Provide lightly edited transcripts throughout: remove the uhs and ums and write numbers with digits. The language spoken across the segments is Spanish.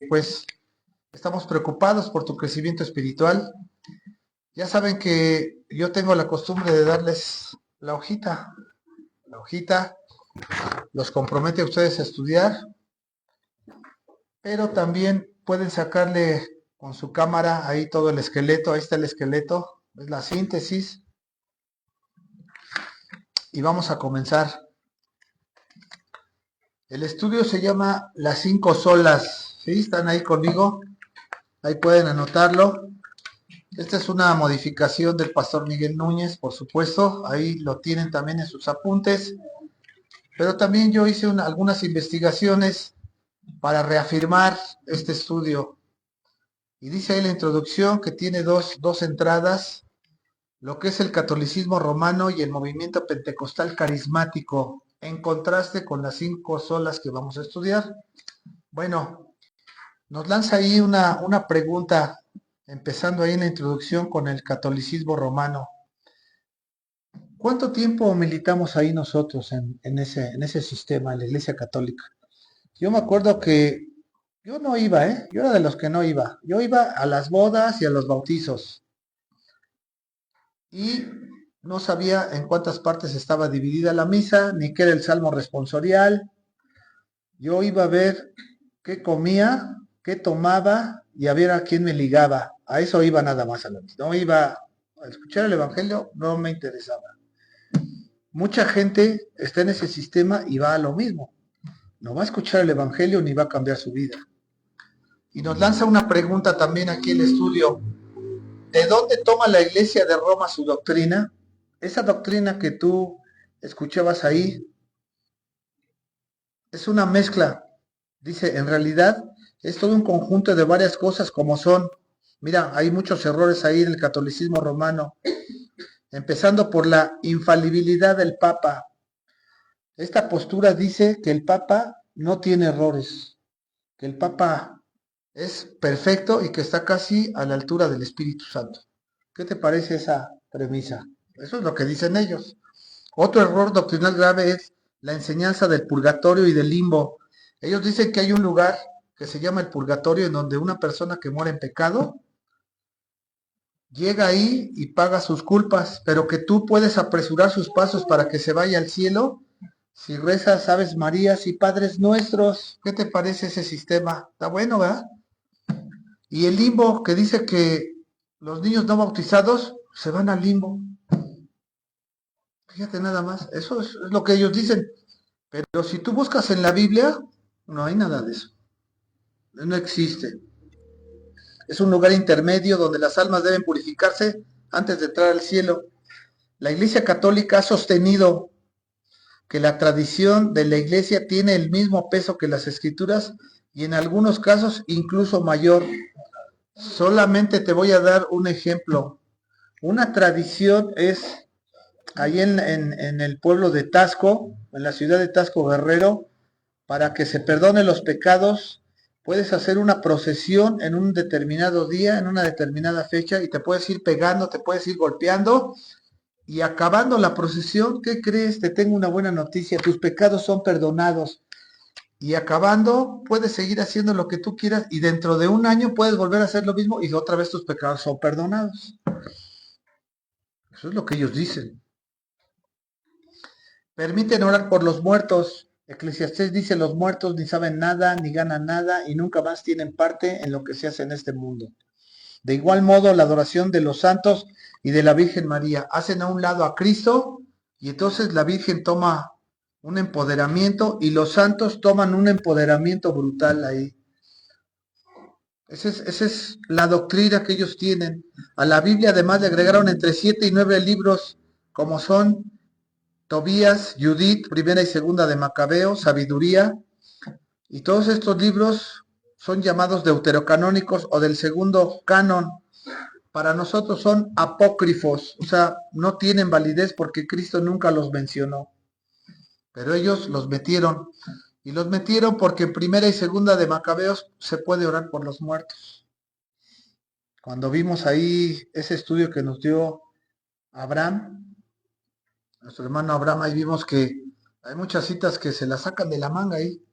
pues estamos preocupados por tu crecimiento espiritual. Ya saben que yo tengo la costumbre de darles la hojita. La hojita los compromete a ustedes a estudiar, pero también pueden sacarle con su cámara ahí todo el esqueleto. Ahí está el esqueleto, es la síntesis. Y vamos a comenzar. El estudio se llama Las Cinco Solas. ¿Sí? ¿Están ahí conmigo? Ahí pueden anotarlo. Esta es una modificación del pastor Miguel Núñez, por supuesto. Ahí lo tienen también en sus apuntes. Pero también yo hice algunas investigaciones para reafirmar este estudio. Y dice ahí la introducción que tiene dos entradas, lo que es el catolicismo romano y el movimiento pentecostal carismático, en contraste con las cinco solas que vamos a estudiar. Bueno, nos lanza ahí una pregunta, empezando ahí en la introducción con el catolicismo romano. ¿Cuánto tiempo militamos ahí nosotros en ese sistema, en la Iglesia Católica? Yo me acuerdo que yo no iba, ¿eh? Yo era de los que no iba. Yo iba a las bodas y a los bautizos. Y no sabía en cuántas partes estaba dividida la misa, ni qué era el salmo responsorial. Yo iba a ver qué comía, qué tomaba y a ver a quién me ligaba. A eso iba nada más a la misa. No iba a escuchar el evangelio, no me interesaba. Mucha gente está en ese sistema y va a lo mismo. No va a escuchar el evangelio ni va a cambiar su vida. Y nos lanza una pregunta también aquí el estudio. ¿De dónde toma la Iglesia de Roma su doctrina? Esa doctrina que tú escuchabas ahí es una mezcla. Dice, en realidad es todo un conjunto de varias cosas como son. Mira, hay muchos errores ahí en el catolicismo romano, empezando por la infalibilidad del Papa. Esta postura dice que el Papa no tiene errores, que el Papa es perfecto y que está casi a la altura del Espíritu Santo. ¿Qué te parece esa premisa? Eso es lo que dicen ellos. Otro error doctrinal grave es la enseñanza del purgatorio y del limbo. Ellos dicen que hay un lugar que se llama el purgatorio en donde una persona que muere en pecado llega ahí y paga sus culpas, pero que tú puedes apresurar sus pasos para que se vaya al cielo si rezas Aves Marías y Padres Nuestros. ¿Qué te parece ese sistema? Está bueno, ¿verdad? Y el limbo, que dice que los niños no bautizados se van al limbo. Fíjate nada más, eso es lo que ellos dicen. Pero si tú buscas en la Biblia, no hay nada de eso. No existe. Es un lugar intermedio donde las almas deben purificarse antes de entrar al cielo. La Iglesia Católica ha sostenido que la tradición de la Iglesia tiene el mismo peso que las Escrituras y en algunos casos incluso mayor. Solamente te voy a dar un ejemplo. Una tradición es ahí en el pueblo de Tasco, en la ciudad de Tasco Guerrero, para que se perdone los pecados, puedes hacer una procesión en un determinado día, en una determinada fecha, y te puedes ir pegando, te puedes ir golpeando, y acabando la procesión, ¿qué crees? Te tengo una buena noticia, tus pecados son perdonados. Y acabando, puedes seguir haciendo lo que tú quieras, y dentro de un año puedes volver a hacer lo mismo, y otra vez tus pecados son perdonados. Eso es lo que ellos dicen. Permiten orar por los muertos. Eclesiastés dice, los muertos ni saben nada, ni ganan nada, y nunca más tienen parte en lo que se hace en este mundo. De igual modo, la adoración de los santos y de la Virgen María hacen a un lado a Cristo, y entonces la Virgen toma un empoderamiento, y los santos toman un empoderamiento brutal ahí. Esa es la doctrina que ellos tienen. A la Biblia además le agregaron entre 7 y 9 libros, como son Tobías, Judith, primera y segunda de Macabeo, Sabiduría, y todos estos libros son llamados deuterocanónicos o del segundo canon. Para nosotros son apócrifos, o sea, no tienen validez porque Cristo nunca los mencionó, pero ellos los metieron, y los metieron porque en primera y segunda de Macabeos se puede orar por los muertos. Cuando vimos ahí ese estudio que nos dio Abraham, nuestro hermano Abraham, ahí vimos que hay muchas citas que se las sacan de la manga ahí.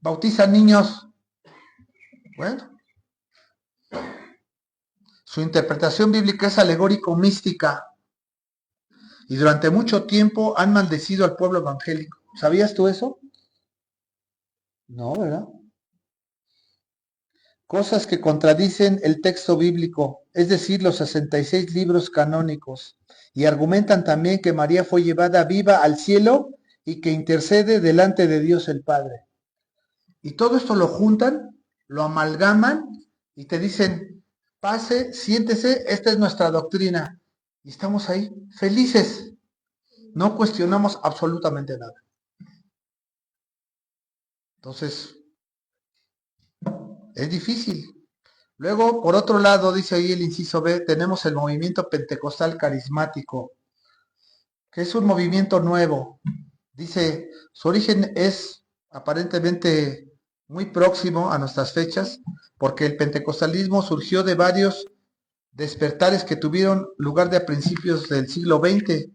Bautizan niños, Bueno, su interpretación bíblica es alegórico-mística y durante mucho tiempo han maldecido al pueblo evangélico. ¿Sabías tú eso? No, ¿verdad? Cosas que contradicen el texto bíblico, es decir, los 66 libros canónicos, y argumentan también que María fue llevada viva al cielo y que intercede delante de Dios el Padre. Y todo esto lo juntan, lo amalgaman y te dicen, pase, siéntese, esta es nuestra doctrina. Y estamos ahí, felices. No cuestionamos absolutamente nada. Entonces, es difícil. Luego, por otro lado, dice ahí el inciso B, tenemos el movimiento pentecostal carismático, que es un movimiento nuevo. Dice, su origen es aparentemente muy próximo a nuestras fechas, porque el pentecostalismo surgió de varios despertares que tuvieron lugar de a principios del siglo XX.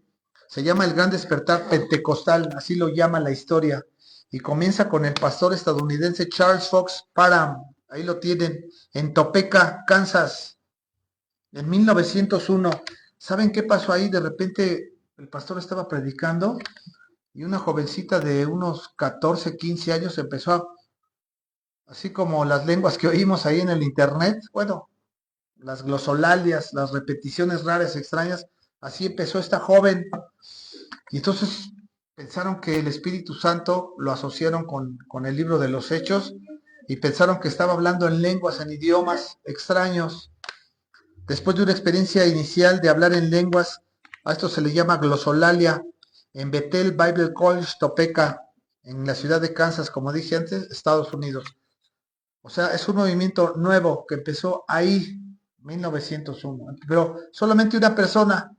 Se llama el Gran Despertar Pentecostal, así lo llama la historia, y comienza con el pastor estadounidense Charles Fox Parham, ahí lo tienen, en Topeka, Kansas, en 1901. ¿Saben qué pasó ahí? De repente el pastor estaba predicando y una jovencita de unos 14, 15 años empezó a, así como las lenguas que oímos ahí en el internet, bueno, las glosolalias, las repeticiones raras, extrañas, así empezó esta joven. Y entonces pensaron que el Espíritu Santo lo asociaron con el libro de los Hechos y pensaron que estaba hablando en lenguas, en idiomas extraños. Después de una experiencia inicial de hablar en lenguas, a esto se le llama glosolalia, en Bethel Bible College, Topeka, en la ciudad de Kansas, como dije antes, Estados Unidos. O sea, es un movimiento nuevo que empezó ahí, 1901. Pero solamente una persona.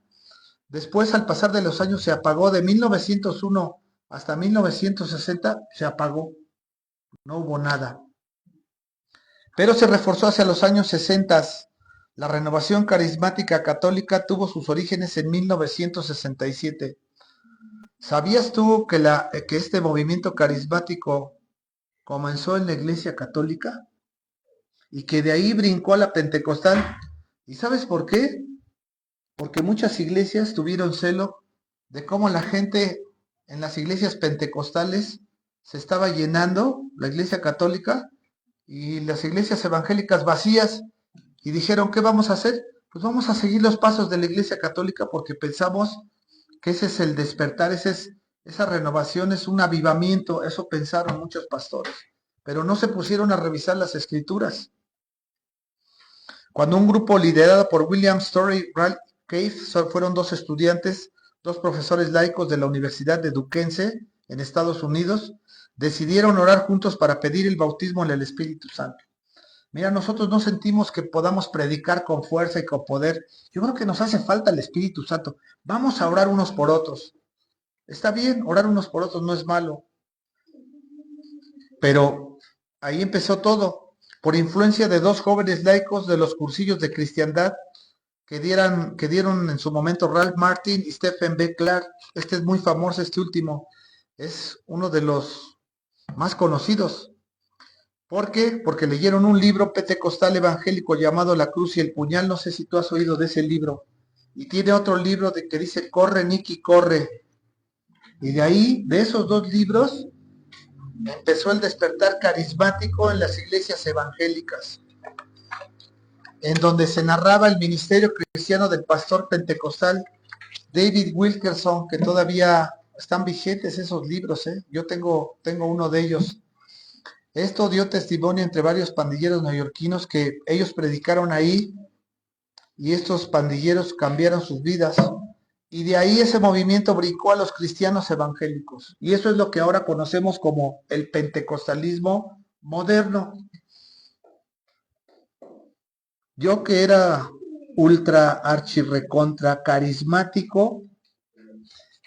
Después, al pasar de los años, se apagó. De 1901 hasta 1960, se apagó. No hubo nada. Pero se reforzó hacia los años 60. La renovación carismática católica tuvo sus orígenes en 1967. ¿Sabías tú que este movimiento carismático comenzó en la Iglesia Católica? Y que de ahí brincó a la pentecostal. ¿Y sabes por qué? Porque muchas iglesias tuvieron celo de cómo la gente en las iglesias pentecostales se estaba llenando, la iglesia católica, y las iglesias evangélicas vacías, y dijeron, ¿qué vamos a hacer? Pues vamos a seguir los pasos de la iglesia católica porque pensamos que ese es el despertar, esa renovación es un avivamiento, eso pensaron muchos pastores, pero no se pusieron a revisar las escrituras. Cuando un grupo liderado por William Story Cave fueron dos estudiantes, dos profesores laicos de la Universidad de Duquesne en Estados Unidos, decidieron orar juntos para pedir el bautismo en el Espíritu Santo. Mira, nosotros no sentimos que podamos predicar con fuerza y con poder. Yo creo que nos hace falta el Espíritu Santo. Vamos a orar unos por otros. Está bien, orar unos por otros no es malo. Pero ahí empezó todo, por influencia de dos jóvenes laicos de los cursillos de cristiandad que dieron en su momento Ralph Martin y Stephen B. Clark. Este es muy famoso, este último. Es uno de los más conocidos. ¿Por qué? Porque leyeron un libro pentecostal evangélico llamado La Cruz y el Puñal. No sé si tú has oído de ese libro. Y tiene otro libro que dice Corre, Nicky, corre. Y de ahí, de esos dos libros, empezó el despertar carismático en las iglesias evangélicas, en donde se narraba el ministerio cristiano del pastor pentecostal David Wilkerson, que todavía están vigentes esos libros, ¿eh? Yo tengo uno de ellos. Esto dio testimonio entre varios pandilleros neoyorquinos que ellos predicaron ahí y estos pandilleros cambiaron sus vidas. Y de ahí ese movimiento brincó a los cristianos evangélicos. Y eso es lo que ahora conocemos como el pentecostalismo moderno. Yo que era ultra archirrecontra carismático,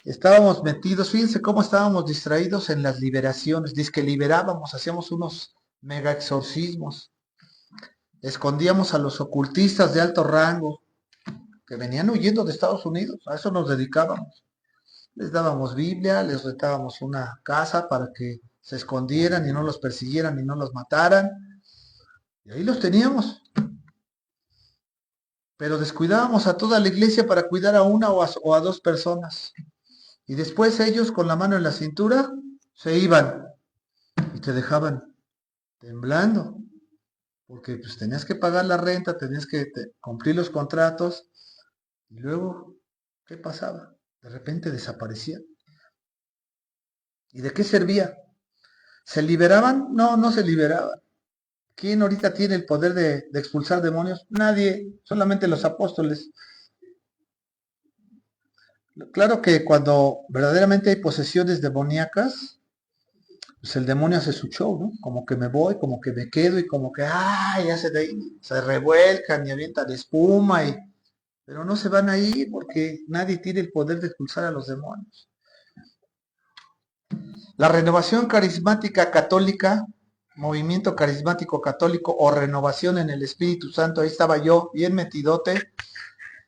estábamos metidos, fíjense cómo estábamos distraídos en las liberaciones, dice que liberábamos, hacíamos unos mega exorcismos, escondíamos a los ocultistas de alto rango que venían huyendo de Estados Unidos, a eso nos dedicábamos. Les dábamos Biblia, les rentábamos una casa para que se escondieran y no los persiguieran y no los mataran. Y ahí los teníamos. Pero descuidábamos a toda la iglesia para cuidar a una o a dos personas. Y después ellos con la mano en la cintura se iban y te dejaban temblando. Porque pues tenías que pagar la renta, tenías que cumplir los contratos. Y luego, ¿qué pasaba? De repente desaparecía. ¿Y de qué servía? ¿Se liberaban? No, no se liberaban. ¿Quién ahorita tiene el poder de expulsar demonios? Nadie, solamente los apóstoles. Claro que cuando verdaderamente hay posesiones demoníacas, pues el demonio hace su show, ¿no? Como que me voy, como que me quedo y como que, ya se revuelcan y avientan espuma, pero no se van ahí porque nadie tiene el poder de expulsar a los demonios. La renovación carismática católica, movimiento carismático católico o renovación en el Espíritu Santo, ahí estaba yo bien metidote.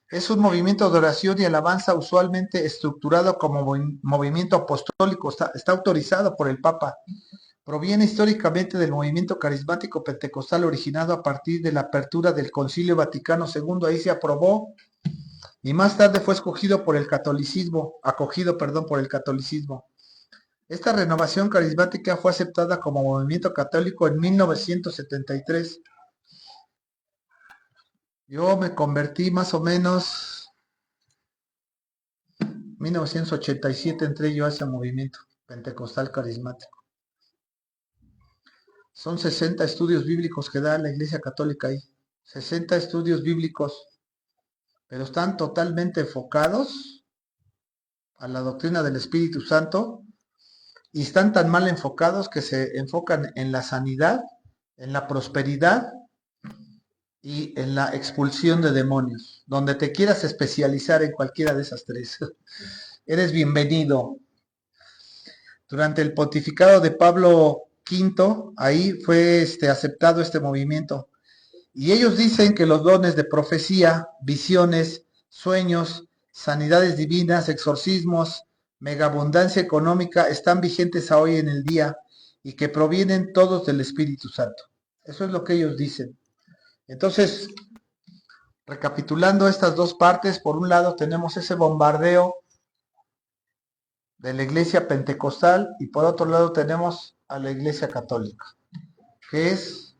Es un movimiento de oración y alabanza usualmente estructurado como movimiento apostólico, está autorizado por el Papa. Proviene históricamente del movimiento carismático pentecostal originado a partir de la apertura del Concilio Vaticano II, ahí se aprobó y más tarde fue acogido por el catolicismo. Esta renovación carismática fue aceptada como movimiento católico en 1973. Yo me convertí más o menos 1987, entré yo a ese movimiento pentecostal carismático. Son 60 estudios bíblicos que da la Iglesia Católica ahí. 60 estudios bíblicos, pero están totalmente enfocados a la doctrina del Espíritu Santo y están tan mal enfocados que se enfocan en la sanidad, en la prosperidad y en la expulsión de demonios. Donde te quieras especializar en cualquiera de esas tres, eres bienvenido. Durante el pontificado de Pablo V, ahí fue aceptado este movimiento. Y ellos dicen que los dones de profecía, visiones, sueños, sanidades divinas, exorcismos, megabundancia económica están vigentes a hoy en el día y que provienen todos del Espíritu Santo. Eso es lo que ellos dicen. Entonces, recapitulando estas dos partes, por un lado tenemos ese bombardeo de la iglesia pentecostal y por otro lado tenemos a la iglesia católica, que es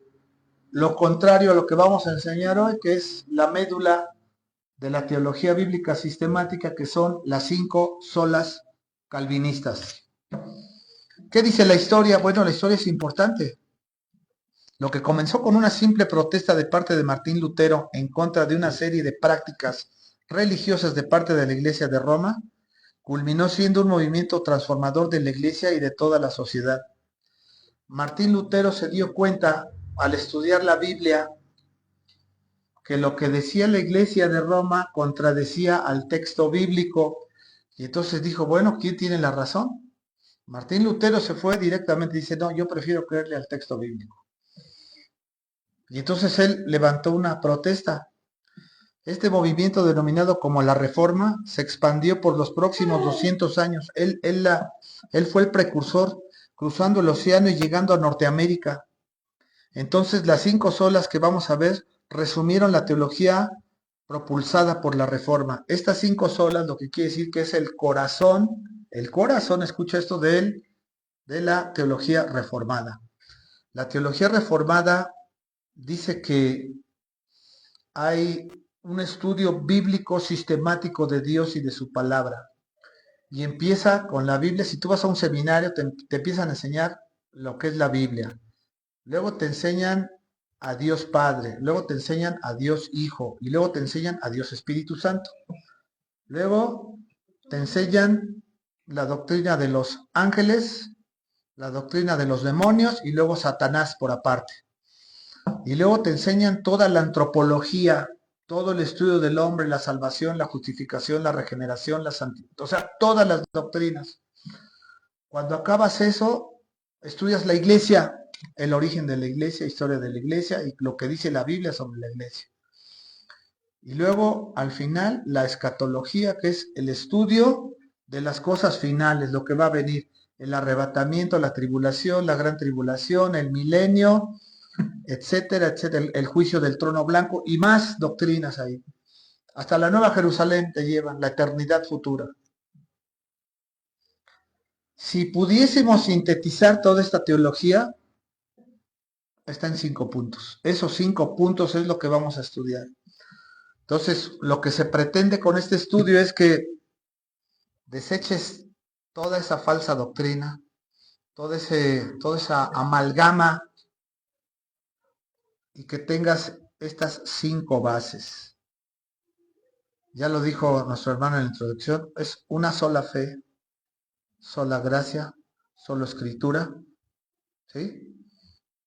lo contrario a lo que vamos a enseñar hoy, que es la médula de la teología bíblica sistemática, que son las 5 solas calvinistas. ¿Qué dice la historia? Bueno, la historia es importante. Lo que comenzó con una simple protesta de parte de Martín Lutero en contra de una serie de prácticas religiosas de parte de la Iglesia de Roma, culminó siendo un movimiento transformador de la Iglesia y de toda la sociedad. Martín Lutero se dio cuenta, al estudiar la Biblia, que lo que decía la Iglesia de Roma contradecía al texto bíblico, y entonces dijo, bueno, ¿quién tiene la razón? Martín Lutero se fue directamente y dice, no, yo prefiero creerle al texto bíblico. Y entonces él levantó una protesta. Este movimiento, denominado como la Reforma, se expandió por los próximos 200 años. Él fue el precursor, cruzando el océano y llegando a Norteamérica. Entonces, las 5 solas que vamos a ver resumieron la teología propulsada por la Reforma. Estas 5 solas, lo que quiere decir que es el corazón, escucha esto de la teología reformada. La teología reformada dice que hay un estudio bíblico sistemático de Dios y de su palabra. Y empieza con la Biblia. Si tú vas a un seminario, te empiezan a enseñar lo que es la Biblia. Luego te enseñan a Dios Padre, luego te enseñan a Dios Hijo y luego te enseñan a Dios Espíritu Santo. Luego te enseñan la doctrina de los ángeles, la doctrina de los demonios y luego Satanás por aparte. Y luego te enseñan toda la antropología, todo el estudio del hombre, la salvación, la justificación, la regeneración, la santidad, o sea, todas las doctrinas. Cuando acabas eso, estudias la iglesia, el origen de la iglesia, historia de la iglesia y lo que dice la Biblia sobre la iglesia. Y luego, al final, la escatología, que es el estudio de las cosas finales, lo que va a venir, el arrebatamiento, la tribulación, la gran tribulación, el milenio, etcétera, etcétera, el juicio del trono blanco y más doctrinas ahí. Hasta la Nueva Jerusalén te llevan, la eternidad futura. Si pudiésemos sintetizar toda esta teología, está en 5 puntos. Esos 5 puntos es lo que vamos a estudiar. Entonces, lo que se pretende con este estudio es que deseches toda esa falsa doctrina, toda esa amalgama y que tengas estas 5 bases. Ya lo dijo nuestro hermano en la introducción, es una sola fe, sola gracia, solo escritura, ¿sí?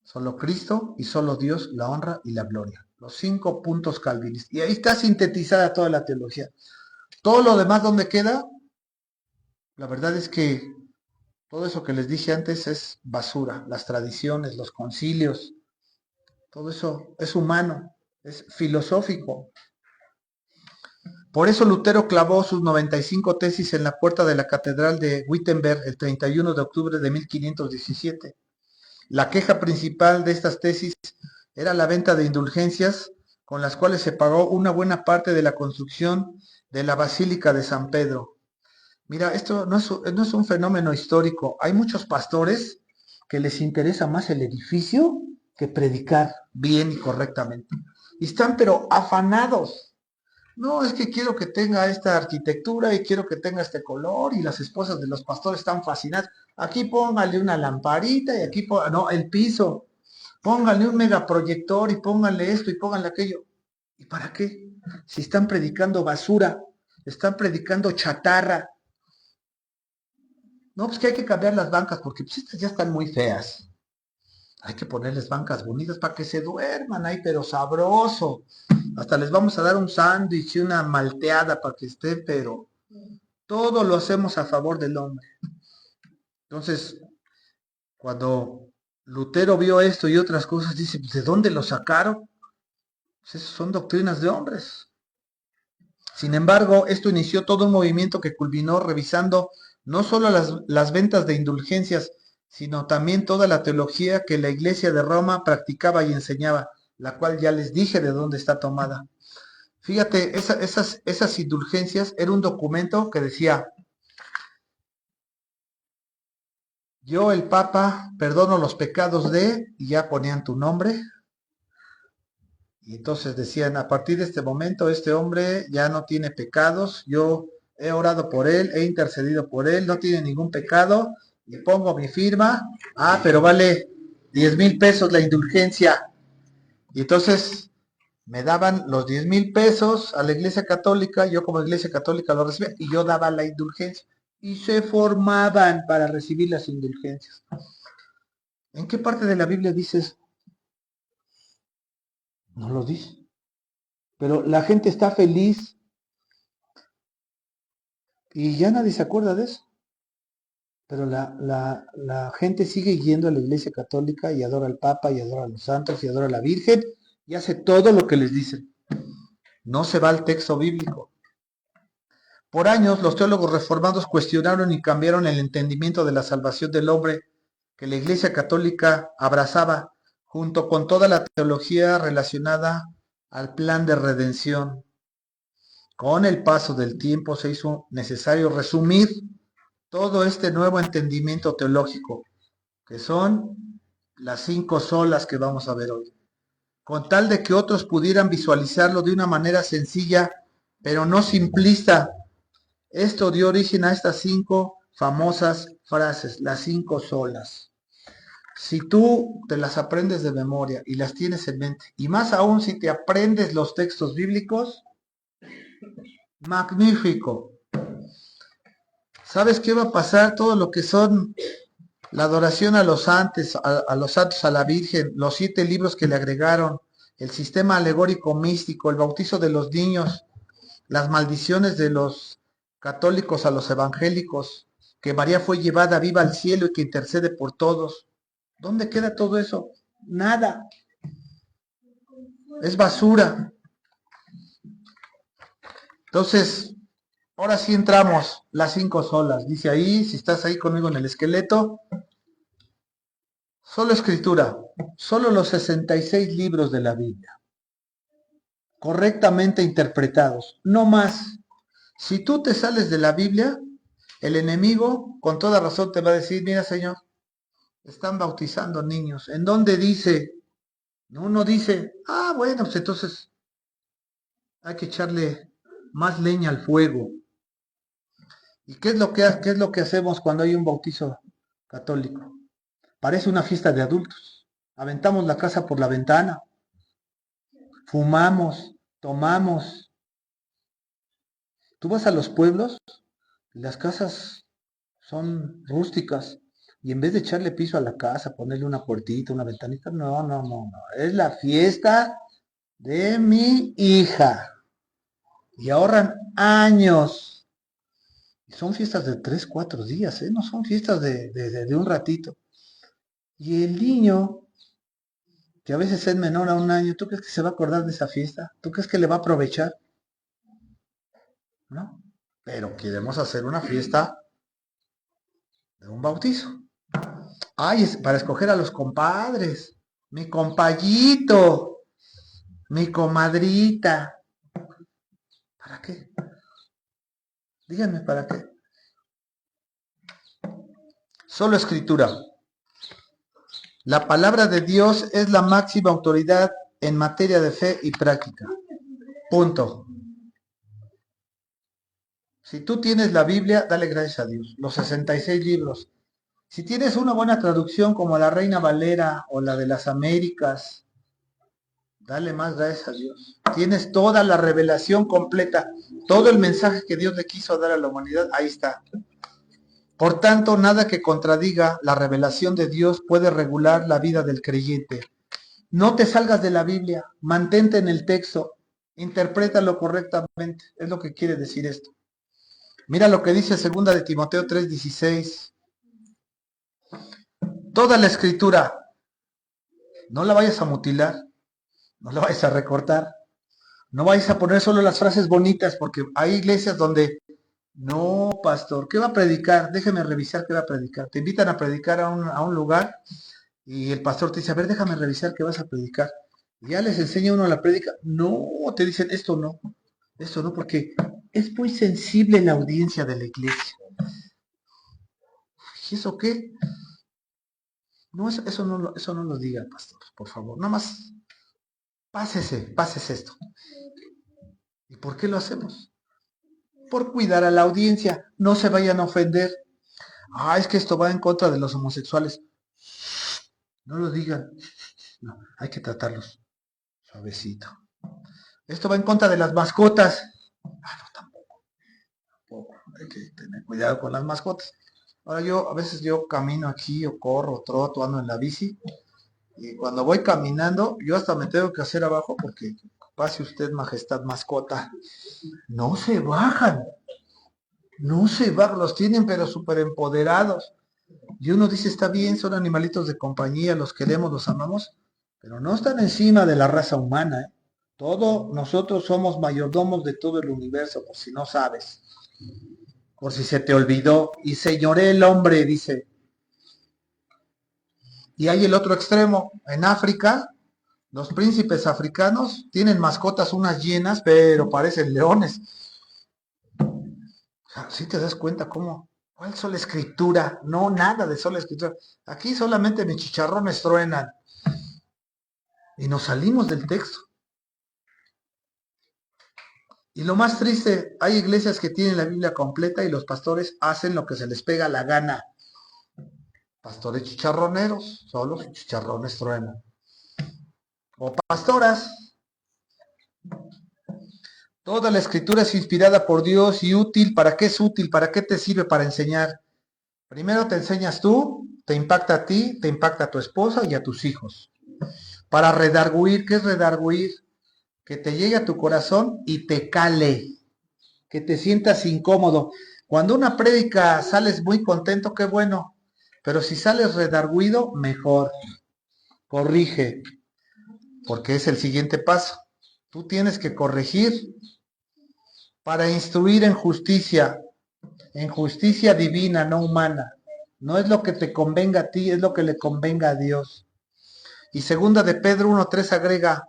Solo Cristo y solo Dios, la honra y la gloria. Los 5 puntos calvinistas. Y ahí está sintetizada toda la teología. Todo lo demás, ¿dónde queda? La verdad es que todo eso que les dije antes es basura. Las tradiciones, los concilios, todo eso es humano, es filosófico. Por eso Lutero clavó sus 95 tesis en la puerta de la catedral de Wittenberg el 31 de octubre de 1517. La queja principal de estas tesis era la venta de indulgencias con las cuales se pagó una buena parte de la construcción de la Basílica de San Pedro. Mira, esto no es un fenómeno histórico. Hay muchos pastores que les interesa más el edificio que predicar bien y correctamente. Y están pero afanados. No, es que quiero que tenga esta arquitectura y quiero que tenga este color y las esposas de los pastores están fascinadas. Aquí póngale una lamparita y aquí, no, el piso. Póngale un megaproyector y póngale esto y póngale aquello. ¿Y para qué? Si están predicando basura, están predicando chatarra. No, pues que hay que cambiar las bancas porque pues estas ya están muy feas. Hay que ponerles bancas bonitas para que se duerman ahí, pero sabroso. Hasta les vamos a dar un sándwich y una malteada para que estén, pero todo lo hacemos a favor del hombre. Entonces, cuando Lutero vio esto y otras cosas, dice, pues, ¿de dónde lo sacaron? Pues esas son doctrinas de hombres. Sin embargo, esto inició todo un movimiento que culminó revisando no solo las ventas de indulgencias, sino también toda la teología que la Iglesia de Roma practicaba y enseñaba, la cual ya les dije de dónde está tomada. Fíjate, esas indulgencias era un documento que decía, yo el Papa perdono los pecados de, y ya ponían tu nombre, y entonces decían, a partir de este momento este hombre ya no tiene pecados, yo he orado por él, he intercedido por él, no tiene ningún pecado, y pongo mi firma, pero vale 10,000 pesos la indulgencia. Y entonces me daban los 10,000 pesos a la Iglesia Católica, yo como Iglesia Católica lo recibía, y yo daba la indulgencia. Y se formaban para recibir las indulgencias. ¿En qué parte de la Biblia dices? No lo dice. Pero la gente está feliz y ya nadie se acuerda de eso. Pero la gente sigue yendo a la Iglesia Católica y adora al Papa y adora a los santos y adora a la Virgen y hace todo lo que les dicen. No se va al texto bíblico. Por años los teólogos reformados cuestionaron y cambiaron el entendimiento de la salvación del hombre que la Iglesia Católica abrazaba junto con toda la teología relacionada al plan de redención. Con el paso del tiempo se hizo necesario resumir todo este nuevo entendimiento teológico, que son las 5 solas que vamos a ver hoy, con tal de que otros pudieran visualizarlo de una manera sencilla, pero no simplista. Esto dio origen a estas 5 famosas frases, las 5 solas. Si tú te las aprendes de memoria y las tienes en mente, y más aún si te aprendes los textos bíblicos, magnífico. ¿Sabes qué va a pasar? Todo lo que son la adoración a los santos, a la Virgen, los 7 libros que le agregaron, el sistema alegórico místico, el bautizo de los niños, las maldiciones de los católicos a los evangélicos, que María fue llevada viva al cielo y que intercede por todos. ¿Dónde queda todo eso? Nada. Es basura. Entonces, ahora sí entramos, las 5 solas. Dice ahí, si estás ahí conmigo en el esqueleto, Solo escritura, solo los 66 libros de la Biblia, correctamente interpretados, no más. Si tú te sales de la Biblia, el enemigo con toda razón te va a decir, mira Señor, están bautizando niños. ¿En dónde dice? No dice, bueno, pues entonces hay que echarle más leña al fuego. ¿Y qué es lo que hacemos cuando hay un bautizo católico? Parece una fiesta de adultos. Aventamos la casa por la ventana, fumamos, tomamos. Tú vas a los pueblos, las casas son rústicas, y en vez de echarle piso a la casa, ponerle una puertita, una ventanita, no. Es la fiesta de mi hija. Y ahorran años. Y son fiestas de 3, 4 días, ¿eh? No son fiestas de un ratito. Y el niño, que a veces es menor a un año, ¿tú crees que se va a acordar de esa fiesta? ¿Tú crees que le va a aprovechar? ¿No? Pero queremos hacer una fiesta de un bautizo. Ay, es para escoger a los compadres. Mi compayito, mi comadrita. ¿Para qué? Díganme, ¿para qué? Solo escritura. La palabra de Dios es la máxima autoridad en materia de fe y práctica. Punto. Si tú tienes la Biblia, dale gracias a Dios. Los 66 libros. Si tienes una buena traducción como la Reina Valera o la de las Américas, dale más gracias a Dios. Tienes toda la revelación completa, todo el mensaje que Dios le quiso dar a la humanidad, ahí está. Por tanto, nada que contradiga la revelación de Dios puede regular la vida del creyente. No te salgas de la Biblia, mantente en el texto, interprétalo correctamente, es lo que quiere decir esto. Mira lo que dice 2 de Timoteo 3:16. Toda la escritura, no la vayas a mutilar, no la vayas a recortar, no vayas a poner solo las frases bonitas, porque hay iglesias donde, no, pastor, ¿qué va a predicar? Déjeme revisar qué va a predicar. Te invitan a predicar a un lugar y el pastor te dice, a ver, déjame revisar qué vas a predicar. Y ya les enseña uno la prédica. No, te dicen, esto no, porque es muy sensible la audiencia de la iglesia. ¿Y eso qué? No, eso no lo diga, pastor, por favor. Nada más, pásese esto. ¿Y por qué lo hacemos? Por cuidar a la audiencia. No se vayan a ofender. Es que esto va en contra de los homosexuales. No lo digan. No, hay que tratarlos suavecito. Esto va en contra de las mascotas. No, tampoco. Hay que tener cuidado con las mascotas. Ahora a veces yo camino aquí, o corro, o troto, ando en la bici. Y cuando voy caminando, yo hasta me tengo que hacer abajo porque pase usted, majestad mascota. No se bajan. Los tienen pero súper empoderados. Y uno dice, está bien, son animalitos de compañía, los queremos, los amamos, pero no están encima de la raza humana, ¿eh? Nosotros somos mayordomos de todo el universo, por si no sabes, por si se te olvidó. Y señoré el hombre, dice. Y hay el otro extremo, en África, los príncipes africanos tienen mascotas unas llenas, pero parecen leones. ¿Sí te das cuenta cómo? ¿Cuál sola escritura? No, nada de sola escritura. Aquí solamente mis chicharrones truenan. Y nos salimos del texto. Y lo más triste, hay iglesias que tienen la Biblia completa y los pastores hacen lo que se les pega la gana. Pastores chicharroneros, solo sus chicharrones truenan. O pastoras. Toda la escritura es inspirada por Dios y útil. ¿Para qué es útil? ¿Para qué te sirve? Para enseñar. Primero te enseñas tú, te impacta a ti, te impacta a tu esposa y a tus hijos. Para redarguir, ¿qué es redarguir? Que te llegue a tu corazón y te cale, que te sientas incómodo. Cuando una prédica sales muy contento, qué bueno, pero si sales redarguido, mejor. Corrige, porque es el siguiente paso. Tú tienes que corregir para instruir en justicia divina, no humana. No es lo que te convenga a ti, es lo que le convenga a Dios. Y segunda de Pedro 1:3 agrega,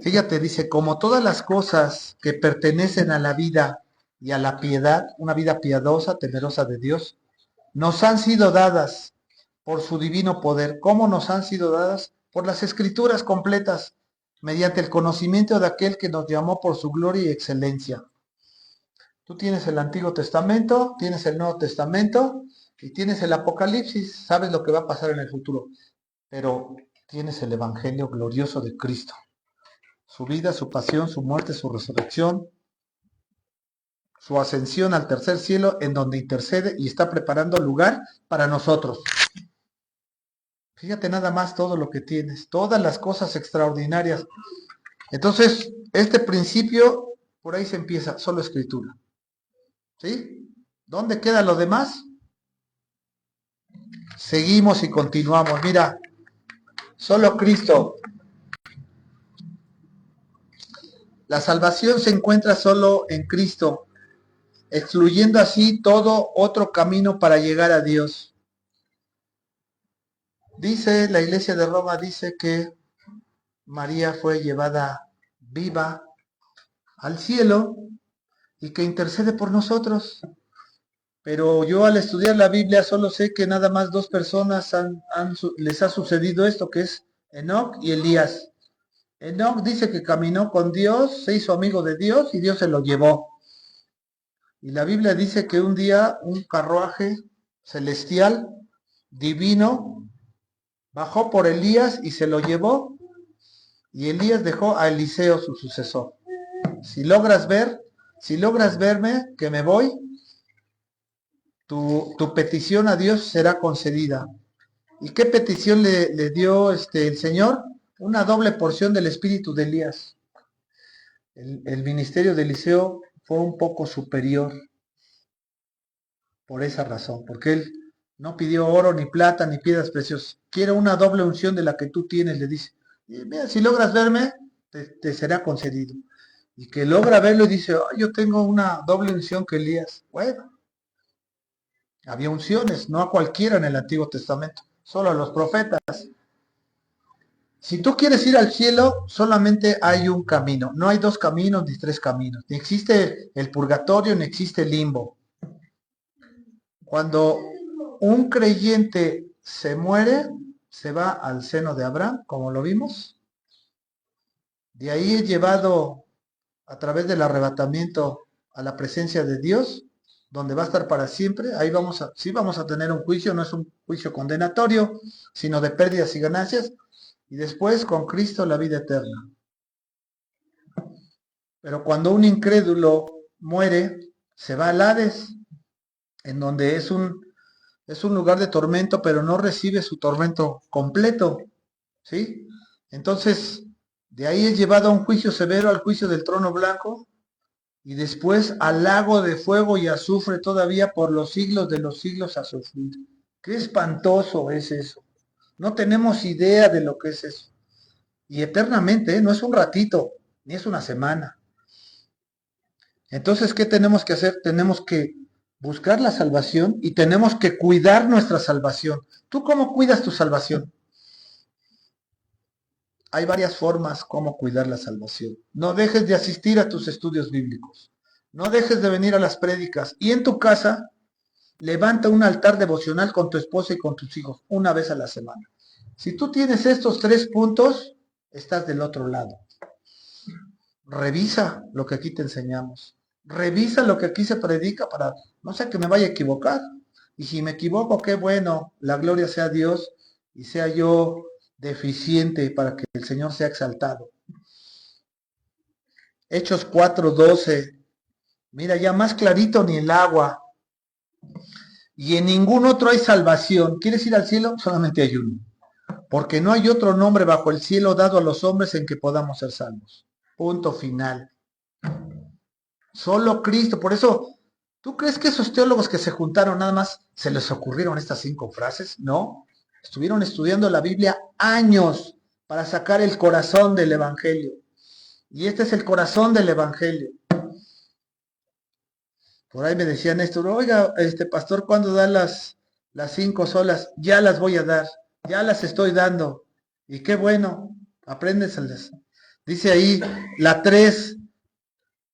fíjate, dice, como todas las cosas que pertenecen a la vida y a la piedad, una vida piadosa, temerosa de Dios, nos han sido dadas por su divino poder. ¿Cómo nos han sido dadas? Por las escrituras completas, mediante el conocimiento de aquel que nos llamó por su gloria y excelencia. Tú tienes el Antiguo Testamento, tienes el Nuevo Testamento y tienes el Apocalipsis, sabes lo que va a pasar en el futuro, pero tienes el Evangelio glorioso de Cristo, su vida, su pasión, su muerte, su resurrección, su ascensión al tercer cielo, en donde intercede y está preparando lugar para nosotros. Fíjate nada más todo lo que tienes, todas las cosas extraordinarias. Entonces, este principio, por ahí se empieza, solo escritura. ¿Sí? ¿Dónde queda lo demás? Seguimos y continuamos. Mira, solo Cristo. La salvación se encuentra solo en Cristo, excluyendo así todo otro camino para llegar a Dios. Dice, la Iglesia de Roma dice que María fue llevada viva al cielo y que intercede por nosotros. Pero yo al estudiar la Biblia solo sé que nada más dos personas les ha sucedido esto, que es Enoc y Elías. Enoc dice que caminó con Dios, se hizo amigo de Dios y Dios se lo llevó. Y la Biblia dice que un día un carruaje celestial, divino, bajó por Elías y se lo llevó. Y Elías dejó a Eliseo, su sucesor. Si logras verme, que me voy, tu petición a Dios será concedida. ¿Y qué petición le dio el Señor? Una doble porción del espíritu de Elías. El ministerio de Eliseo fue un poco superior por esa razón, porque él no pidió oro, ni plata, ni piedras preciosas. Quiero una doble unción de la que tú tienes, le dice. Y mira, si logras verme, te será concedido. Y que logra verlo y dice, oh, yo tengo una doble unción que Elías. Bueno, había unciones, no a cualquiera en el Antiguo Testamento, solo a los profetas. Si tú quieres ir al cielo, solamente hay un camino. No hay dos caminos ni tres caminos. Ni existe el purgatorio, ni existe el limbo. Cuando un creyente se muere, se va al seno de Abraham, como lo vimos. De ahí es llevado a través del arrebatamiento a la presencia de Dios, donde va a estar para siempre. Ahí sí vamos a tener un juicio, no es un juicio condenatorio, sino de pérdidas y ganancias. Y después con Cristo la vida eterna. Pero cuando un incrédulo muere, se va al Hades, en donde es un lugar de tormento, pero no recibe su tormento completo, ¿sí? Entonces, de ahí es llevado a un juicio severo, al juicio del trono blanco, y después al lago de fuego y azufre todavía por los siglos de los siglos a sufrir. Qué espantoso es eso. No tenemos idea de lo que es eso. Y eternamente, no es un ratito, ni es una semana. Entonces, ¿qué tenemos que hacer? Tenemos que buscar la salvación y tenemos que cuidar nuestra salvación. ¿Tú cómo cuidas tu salvación? Hay varias formas cómo cuidar la salvación. No dejes de asistir a tus estudios bíblicos. No dejes de venir a las prédicas. Y en tu casa, levanta un altar devocional con tu esposa y con tus hijos una vez a la semana. Si tú tienes estos 3 puntos, estás del otro lado. Revisa lo que aquí te enseñamos. Revisa lo que aquí se predica para no sé que me vaya a equivocar. Y si me equivoco, qué bueno, la gloria sea a Dios y sea yo deficiente para que el Señor sea exaltado. Hechos 4:12. Mira, ya más clarito ni el agua. Y en ningún otro hay salvación. ¿Quieres ir al cielo? Solamente hay uno. Porque no hay otro nombre bajo el cielo dado a los hombres en que podamos ser salvos. Punto final. Solo Cristo. Por eso, ¿tú crees que esos teólogos que se juntaron nada más se les ocurrieron estas 5 frases? No. Estuvieron estudiando la Biblia años para sacar el corazón del Evangelio. Y este es el corazón del Evangelio. Por ahí me decían esto, oiga, pastor, ¿cuándo da las las 5 solas, ya las voy a dar, ya las estoy dando. Y qué bueno, apréndeselas. Dice ahí, la 3,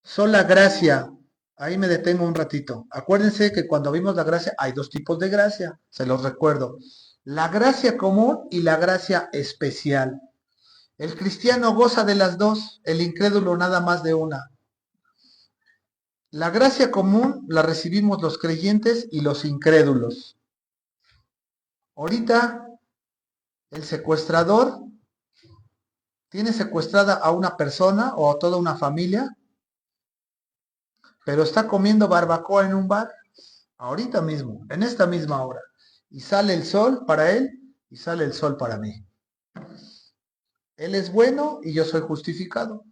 sola gracia. Ahí me detengo un ratito. Acuérdense que cuando vimos la gracia, hay dos tipos de gracia, se los recuerdo. La gracia común y la gracia especial. El cristiano goza de las dos, el incrédulo nada más de una. La gracia común la recibimos los creyentes y los incrédulos. Ahorita el secuestrador tiene secuestrada a una persona o a toda una familia, pero está comiendo barbacoa en un bar, ahorita mismo, en esta misma hora. Y sale el sol para él y sale el sol para mí. Él es bueno y yo soy justificado,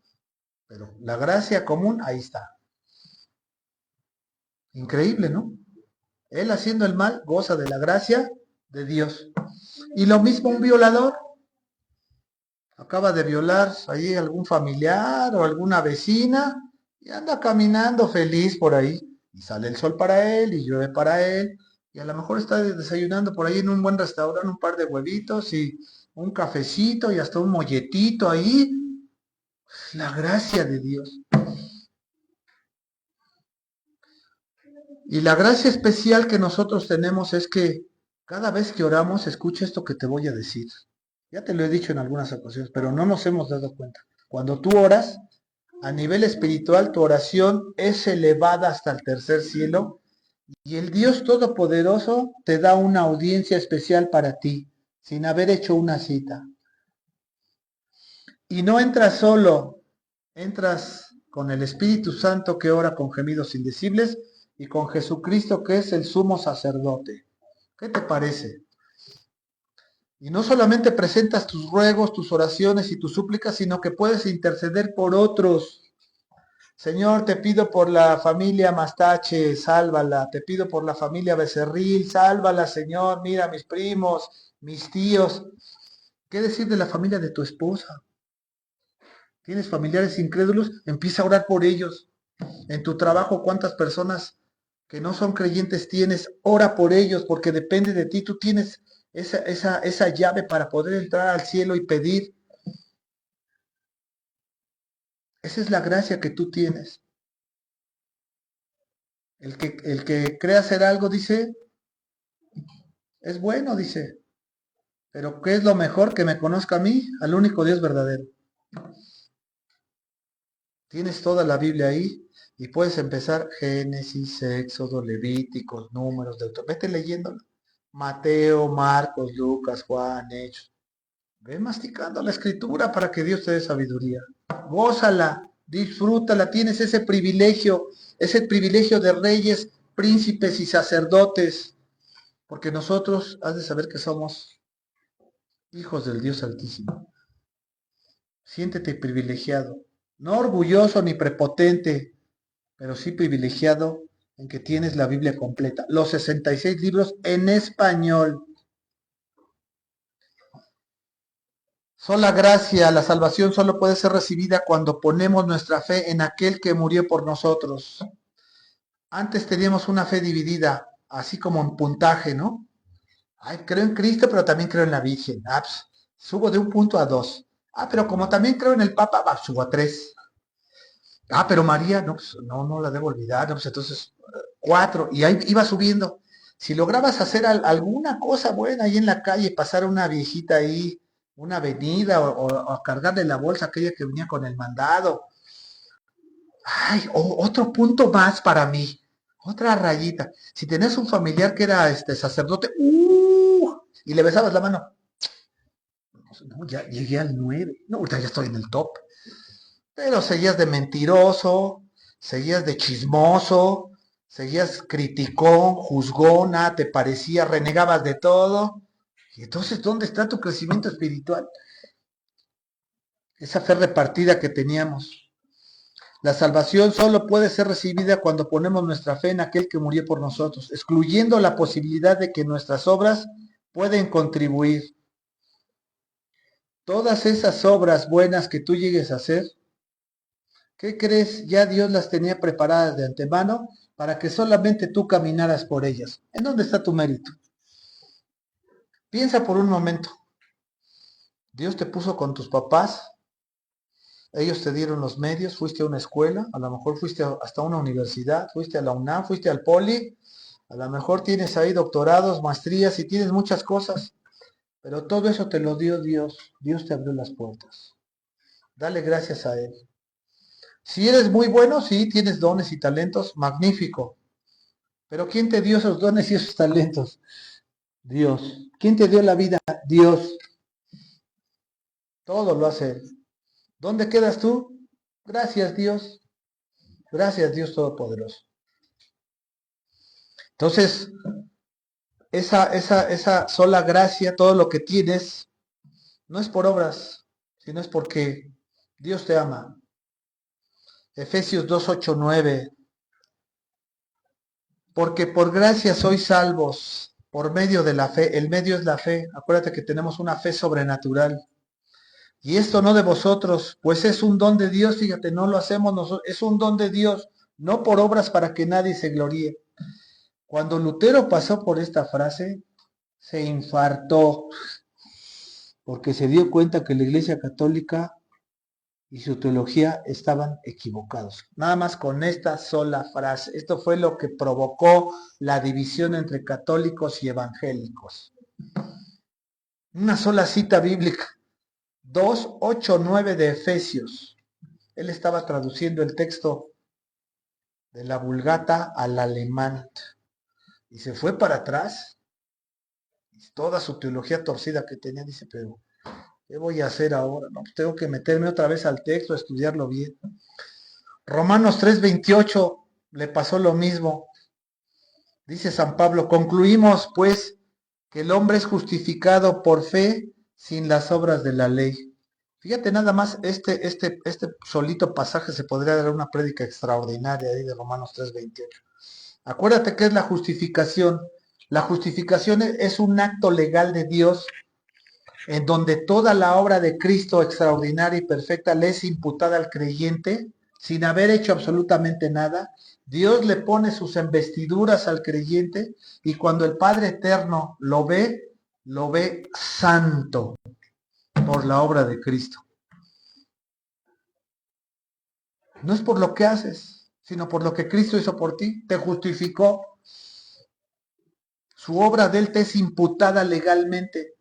pero la gracia común ahí está. Increíble, ¿no? Él haciendo el mal goza de la gracia de Dios. Y lo mismo un violador. Acaba de violar ahí algún familiar o alguna vecina y anda caminando feliz por ahí. Y sale el sol para él y llueve para él. Y a lo mejor está desayunando por ahí en un buen restaurante un par de huevitos y un cafecito y hasta un molletito ahí. La gracia de Dios. Y la gracia especial que nosotros tenemos es que cada vez que oramos, escucha esto que te voy a decir. Ya te lo he dicho en algunas ocasiones, pero no nos hemos dado cuenta. Cuando tú oras, a nivel espiritual, tu oración es elevada hasta el tercer cielo y el Dios Todopoderoso te da una audiencia especial para ti, sin haber hecho una cita. Y no entras solo, entras con el Espíritu Santo que ora con gemidos indecibles y con Jesucristo que es el sumo sacerdote. ¿Qué te parece? Y no solamente presentas tus ruegos, tus oraciones y tus súplicas, sino que puedes interceder por otros. Señor, te pido por la familia Mastache, sálvala. Te pido por la familia Becerril, sálvala, Señor. Mira, mis primos, mis tíos. ¿Qué decir de la familia de tu esposa? ¿Tienes familiares incrédulos? Empieza a orar por ellos. En tu trabajo, ¿cuántas personas que no son creyentes tienes? Ora por ellos, porque depende de ti. Tú tienes esa llave para poder entrar al cielo y pedir. Esa es la gracia que tú tienes. El que cree hacer algo, dice, es bueno, dice. Pero ¿qué es lo mejor? Que me conozca a mí, al único Dios verdadero. Tienes toda la Biblia ahí y puedes empezar Génesis, Éxodo, Levíticos, Números, Deuteronomio. Vete leyéndolo. Mateo, Marcos, Lucas, Juan, Hechos. Ve masticando la escritura para que Dios te dé sabiduría. Gózala, disfrútala, tienes ese privilegio de reyes, príncipes y sacerdotes. Porque nosotros has de saber que somos hijos del Dios Altísimo. Siéntete privilegiado, no orgulloso ni prepotente, pero sí privilegiado en que tienes la Biblia completa, los 66 libros en español. Sola gracia, la salvación solo puede ser recibida cuando ponemos nuestra fe en aquel que murió por nosotros. Antes teníamos una fe dividida, así como en puntaje, ¿no? Ay, creo en Cristo, pero también creo en la Virgen. Pues, subo de un punto a 2. Pero como también creo en el Papa, subo a 3. Pero María, no, pues, no la debo olvidar, no, pues entonces 4. Y ahí iba subiendo. Si lograbas hacer alguna cosa buena ahí en la calle, pasar a una viejita ahí, una avenida, o cargarle la bolsa aquella que venía con el mandado. Otro punto más para mí. Otra rayita. Si tenías un familiar que era sacerdote, y le besabas la mano. No, ya llegué al 9. No, ahorita ya estoy en el top. Pero seguías de mentiroso, seguías de chismoso, seguías criticón, juzgona, te parecía, renegabas de todo. Y entonces, ¿dónde está tu crecimiento espiritual? Esa fe repartida que teníamos. La salvación solo puede ser recibida cuando ponemos nuestra fe en aquel que murió por nosotros, excluyendo la posibilidad de que nuestras obras pueden contribuir. Todas esas obras buenas que tú llegues a hacer, ¿qué crees? Ya Dios las tenía preparadas de antemano para que solamente tú caminaras por ellas. ¿En dónde está tu mérito? Piensa por un momento. Dios te puso con tus papás, ellos te dieron los medios, fuiste a una escuela, a lo mejor fuiste hasta una universidad, fuiste a la UNAM, fuiste al Poli, a lo mejor tienes ahí doctorados, maestrías y tienes muchas cosas, pero todo eso te lo dio Dios. Dios te abrió las puertas. Dale gracias a Él. Si eres muy bueno, sí, tienes dones y talentos, magnífico. Pero ¿quién te dio esos dones y esos talentos? Dios. ¿Quién te dio la vida? Dios. Todo lo hace Él. ¿Dónde quedas tú? Gracias Dios. Gracias Dios Todopoderoso. Entonces, esa sola gracia, todo lo que tienes, no es por obras, sino es porque Dios te ama. Efesios 2, 8, 9. Porque por gracia sois salvos por medio de la fe. El medio es la fe. Acuérdate que tenemos una fe sobrenatural. Y esto no de vosotros, pues es un don de Dios. Fíjate, no lo hacemos nosotros. Es un don de Dios, no por obras para que nadie se gloríe. Cuando Lutero pasó por esta frase, se infartó, porque se dio cuenta que la Iglesia Católica y su teología estaban equivocados. Nada más con esta sola frase. Esto fue lo que provocó la división entre católicos y evangélicos. Una sola cita bíblica. 2, 8, 9 de Efesios. Él estaba traduciendo el texto de la Vulgata al alemán. Y se fue para atrás. Y toda su teología torcida que tenía, dice, pero ¿qué voy a hacer ahora? No, pues tengo que meterme otra vez al texto, a estudiarlo bien. Romanos 3:28 le pasó lo mismo. Dice San Pablo, concluimos pues que el hombre es justificado por fe sin las obras de la ley. Fíjate nada más, este solito pasaje se podría dar una prédica extraordinaria ahí de Romanos 3:28. Acuérdate que es la justificación. La justificación es un acto legal de Dios en donde toda la obra de Cristo extraordinaria y perfecta le es imputada al creyente sin haber hecho absolutamente nada. Dios le pone sus investiduras al creyente y cuando el Padre Eterno lo ve santo por la obra de Cristo. No es por lo que haces, sino por lo que Cristo hizo por ti. Te justificó. Su obra de Él te es imputada legalmente.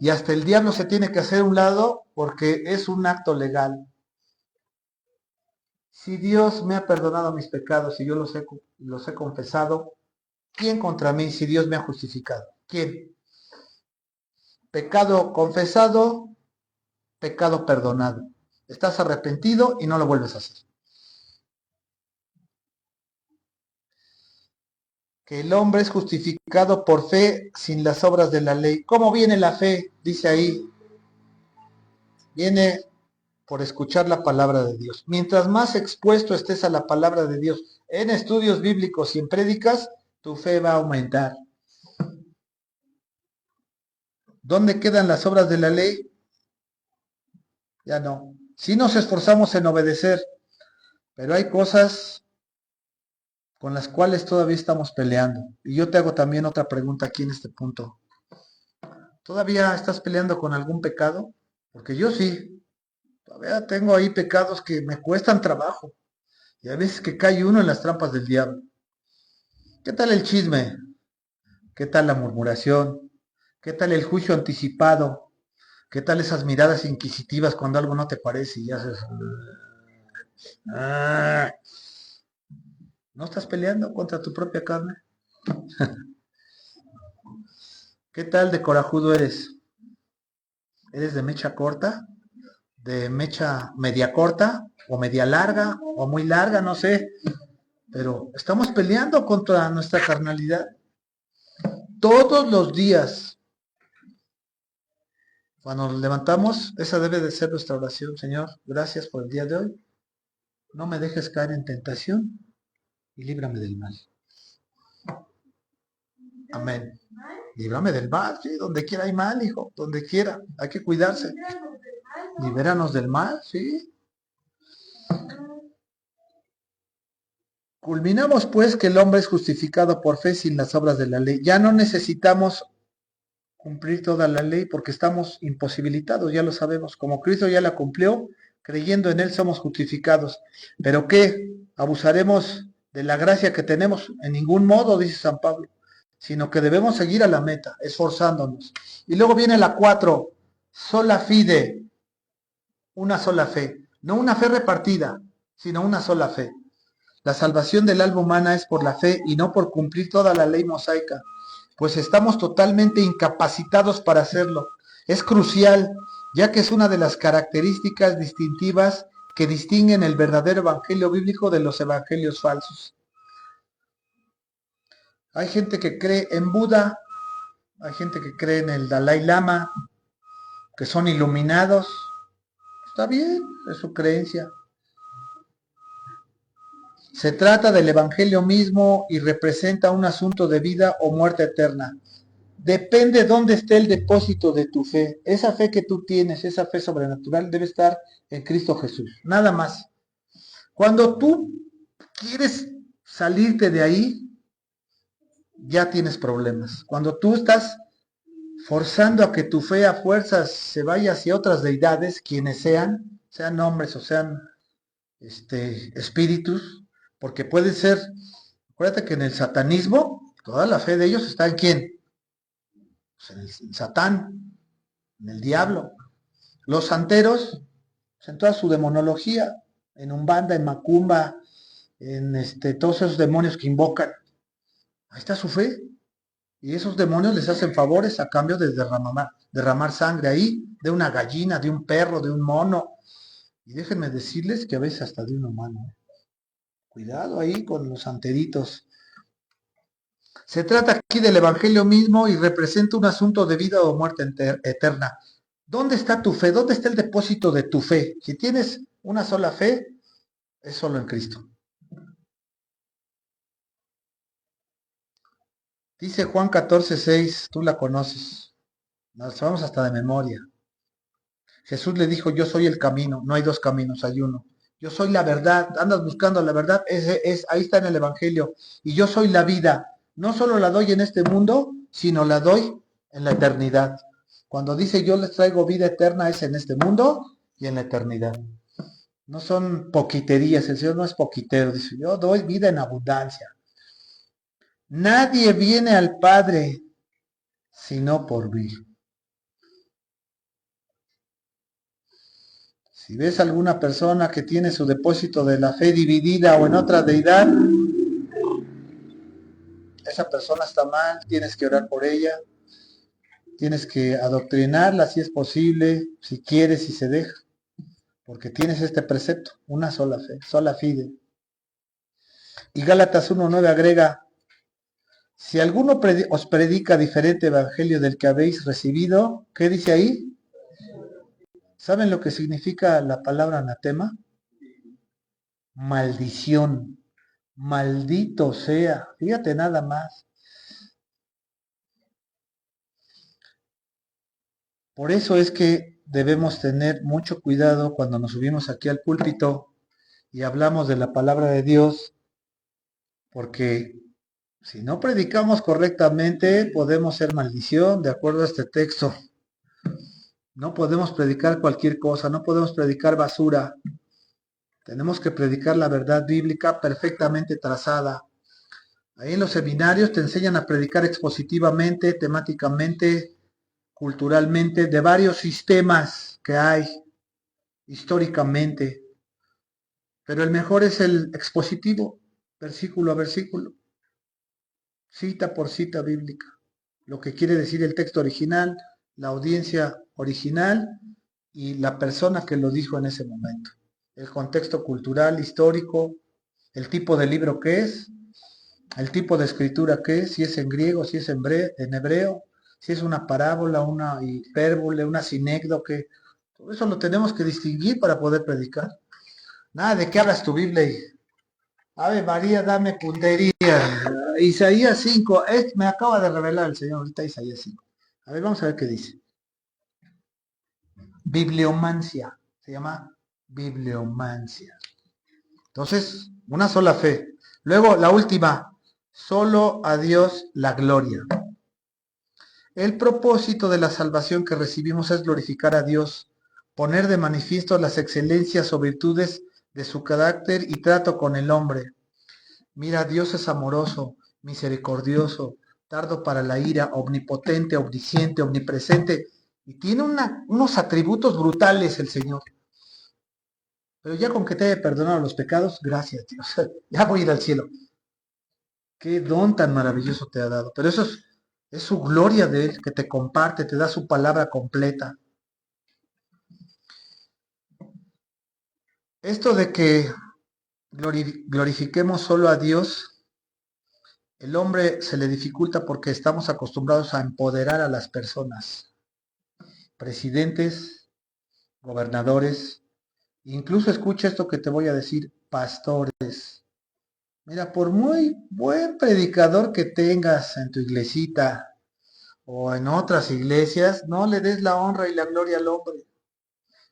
Y hasta el diablo se tiene que hacer un lado porque es un acto legal. Si Dios me ha perdonado mis pecados y yo los he confesado, ¿quién contra mí si Dios me ha justificado? ¿Quién? Pecado confesado, pecado perdonado. Estás arrepentido y no lo vuelves a hacer. Que el hombre es justificado por fe sin las obras de la ley. ¿Cómo viene la fe? Dice ahí. Viene por escuchar la palabra de Dios. Mientras más expuesto estés a la palabra de Dios en estudios bíblicos y en prédicas, tu fe va a aumentar. ¿Dónde quedan las obras de la ley? Ya no. Sí nos esforzamos en obedecer, pero hay cosas con las cuales todavía estamos peleando. Y yo te hago también otra pregunta aquí en este punto. ¿Todavía estás peleando con algún pecado? Porque yo sí. Todavía tengo ahí pecados que me cuestan trabajo. Y a veces que cae uno en las trampas del diablo. ¿Qué tal el chisme? ¿Qué tal la murmuración? ¿Qué tal el juicio anticipado? ¿Qué tal esas miradas inquisitivas cuando algo no te parece y haces... Ah, ¿no estás peleando contra tu propia carne? ¿Qué tal de corajudo eres? ¿Eres de mecha corta? ¿De mecha media corta? ¿O media larga? ¿O muy larga? No sé. Pero estamos peleando contra nuestra carnalidad. Todos los días. Cuando nos levantamos, esa debe de ser nuestra oración. Señor, gracias por el día de hoy. No me dejes caer en tentación y líbrame del mal. Amén. Líbrame del mal, sí, donde quiera hay mal, hijo, donde quiera, hay que cuidarse. Libéranos del mal, sí. Culminamos pues que el hombre es justificado por fe sin las obras de la ley. Ya no necesitamos cumplir toda la ley porque estamos imposibilitados, ya lo sabemos. Como Cristo ya la cumplió, creyendo en Él somos justificados. ¿Pero qué? ¿Abusaremos de la gracia que tenemos? En ningún modo, dice San Pablo, sino que debemos seguir a la meta, esforzándonos. Y luego viene la 4, sola fide, una sola fe. No una fe repartida, sino una sola fe. La salvación del alma humana es por la fe y no por cumplir toda la ley mosaica, pues estamos totalmente incapacitados para hacerlo. Es crucial, ya que es una de las características distintivas que distinguen el verdadero evangelio bíblico de los evangelios falsos. Hay gente que cree en Buda, hay gente que cree en el Dalai Lama, que son iluminados. Está bien, es su creencia. Se trata del evangelio mismo y representa un asunto de vida o muerte eterna. Depende dónde esté el depósito de tu fe. Esa fe que tú tienes, esa fe sobrenatural, debe estar en Cristo Jesús. Nada más. Cuando tú quieres salirte de ahí, ya tienes problemas. Cuando tú estás forzando a que tu fe a fuerzas se vaya hacia otras deidades, quienes sean hombres o sean espíritus, porque puede ser, acuérdate que en el satanismo, toda la fe de ellos está en ¿quién? Pues en Satán, en el diablo. Los santeros, pues en toda su demonología, en Umbanda, en Macumba, en todos esos demonios que invocan, ahí está su fe. Y esos demonios les hacen favores a cambio de derramar sangre ahí, de una gallina, de un perro, de un mono. Y déjenme decirles que a veces hasta de un humano. Cuidado ahí con los santeritos. Se trata aquí del evangelio mismo y representa un asunto de vida o muerte eterna. ¿Dónde está tu fe? ¿Dónde está el depósito de tu fe? Si tienes una sola fe, es solo en Cristo. Dice Juan 14:6, tú la conoces. Nos sabemos hasta de memoria. Jesús le dijo, yo soy el camino, no hay dos caminos, hay uno. Yo soy la verdad, andas buscando la verdad, ahí está en el Evangelio. Y yo soy la vida, no solo la doy en este mundo, sino la doy en la eternidad. Cuando dice yo les traigo vida eterna es en este mundo y en la eternidad. No son poquiterías, el Señor no es poquitero, dice yo doy vida en abundancia. Nadie viene al Padre sino por mí. Si ves alguna persona que tiene su depósito de la fe dividida o en otra deidad, esa persona está mal, tienes que orar por ella, tienes que adoctrinarla si es posible, si quieres, si se deja, porque tienes este precepto, una sola fe, sola fide. Y Gálatas 1:9 agrega, si alguno os predica diferente evangelio del que habéis recibido, ¿qué dice ahí? ¿Saben lo que significa la palabra anatema? Maldición. Maldito sea. Fíjate nada más. Por eso es que debemos tener mucho cuidado cuando nos subimos aquí al púlpito y hablamos de la palabra de Dios, porque si no predicamos correctamente podemos ser maldición, de acuerdo a este texto. No podemos predicar cualquier cosa, no podemos predicar basura. Tenemos que predicar la verdad bíblica perfectamente trazada. Ahí en los seminarios te enseñan a predicar expositivamente, temáticamente, culturalmente, de varios sistemas que hay históricamente. Pero el mejor es el expositivo, versículo a versículo, cita por cita bíblica. Lo que quiere decir el texto original, la audiencia original y la persona que lo dijo en ese momento. El contexto cultural, histórico, el tipo de libro que es, el tipo de escritura que es, si es en griego, si es en hebreo, si es una parábola, una hipérbole, una sinécdoque. Todo eso lo tenemos que distinguir para poder predicar. Nada de que hablas tu Biblia y Ave María, dame puntería. Isaías 5, me acaba de revelar el Señor ahorita Isaías 5. A ver, vamos a ver qué dice. Bibliomancia, se llama bibliomancia. Entonces, una sola fe. Luego, la última, solo a Dios la gloria. El propósito de la salvación que recibimos es glorificar a Dios, poner de manifiesto las excelencias o virtudes de su carácter y trato con el hombre. Mira, Dios es amoroso, misericordioso, tardo para la ira, omnipotente, omnisciente, omnipresente, y tiene unos atributos brutales el Señor. Pero ya con que te haya perdonado los pecados, gracias Dios, ya voy a ir al cielo. Qué don tan maravilloso te ha dado. Pero eso es su gloria de Él, que te comparte, te da su palabra completa. Esto de que glorifiquemos solo a Dios, el hombre se le dificulta porque estamos acostumbrados a empoderar a las personas, presidentes, gobernadores, incluso escucha esto que te voy a decir, pastores. Mira, por muy buen predicador que tengas en tu iglesita o en otras iglesias, no le des la honra y la gloria al hombre.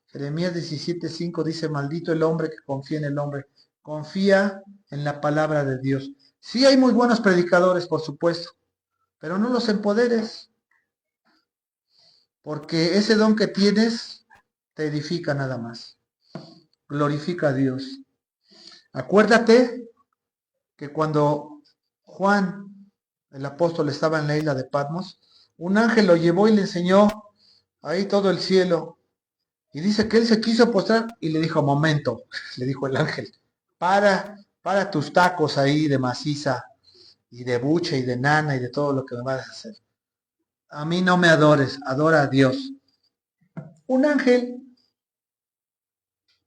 Jeremías 17:5 dice, maldito el hombre que confía en el hombre. Confía en la palabra de Dios. Sí hay muy buenos predicadores, por supuesto, pero no los empoderes, porque ese don que tienes te edifica nada más. Glorifica a Dios. Acuérdate que cuando Juan, el apóstol, estaba en la isla de Patmos, un ángel lo llevó y le enseñó ahí todo el cielo. Y dice que él se quiso postrar y le dijo, momento, le dijo el ángel, para tus tacos ahí de maciza y de buche y de nana y de todo lo que me vas a hacer. A mí no me adores, adora a Dios. Un ángel,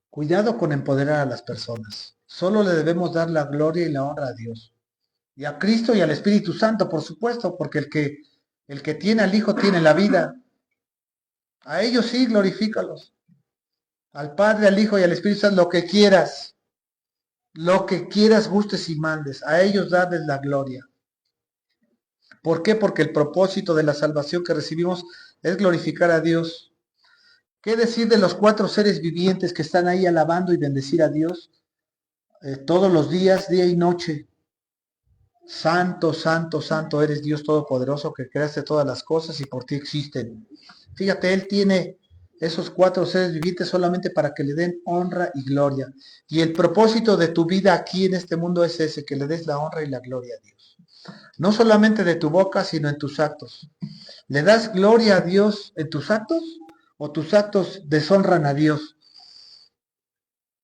cuidado con empoderar a las personas. Solo le debemos dar la gloria y la honra a Dios. Y a Cristo y al Espíritu Santo, por supuesto, porque el que tiene al Hijo tiene la vida. A ellos sí, glorifícalos. Al Padre, al Hijo y al Espíritu Santo, lo que quieras, gustes y mandes. A ellos darles la gloria. ¿Por qué? Porque el propósito de la salvación que recibimos es glorificar a Dios. ¿Qué decir de los 4 seres vivientes que están ahí alabando y bendecir a Dios todos los días, día y noche? Santo, santo, santo eres Dios Todopoderoso que creaste todas las cosas y por ti existen. Fíjate, Él tiene esos 4 seres vivientes solamente para que le den honra y gloria. Y el propósito de tu vida aquí en este mundo es ese, que le des la honra y la gloria a Dios. No solamente de tu boca, sino en tus actos. ¿Le das gloria a Dios en tus actos o tus actos deshonran a Dios?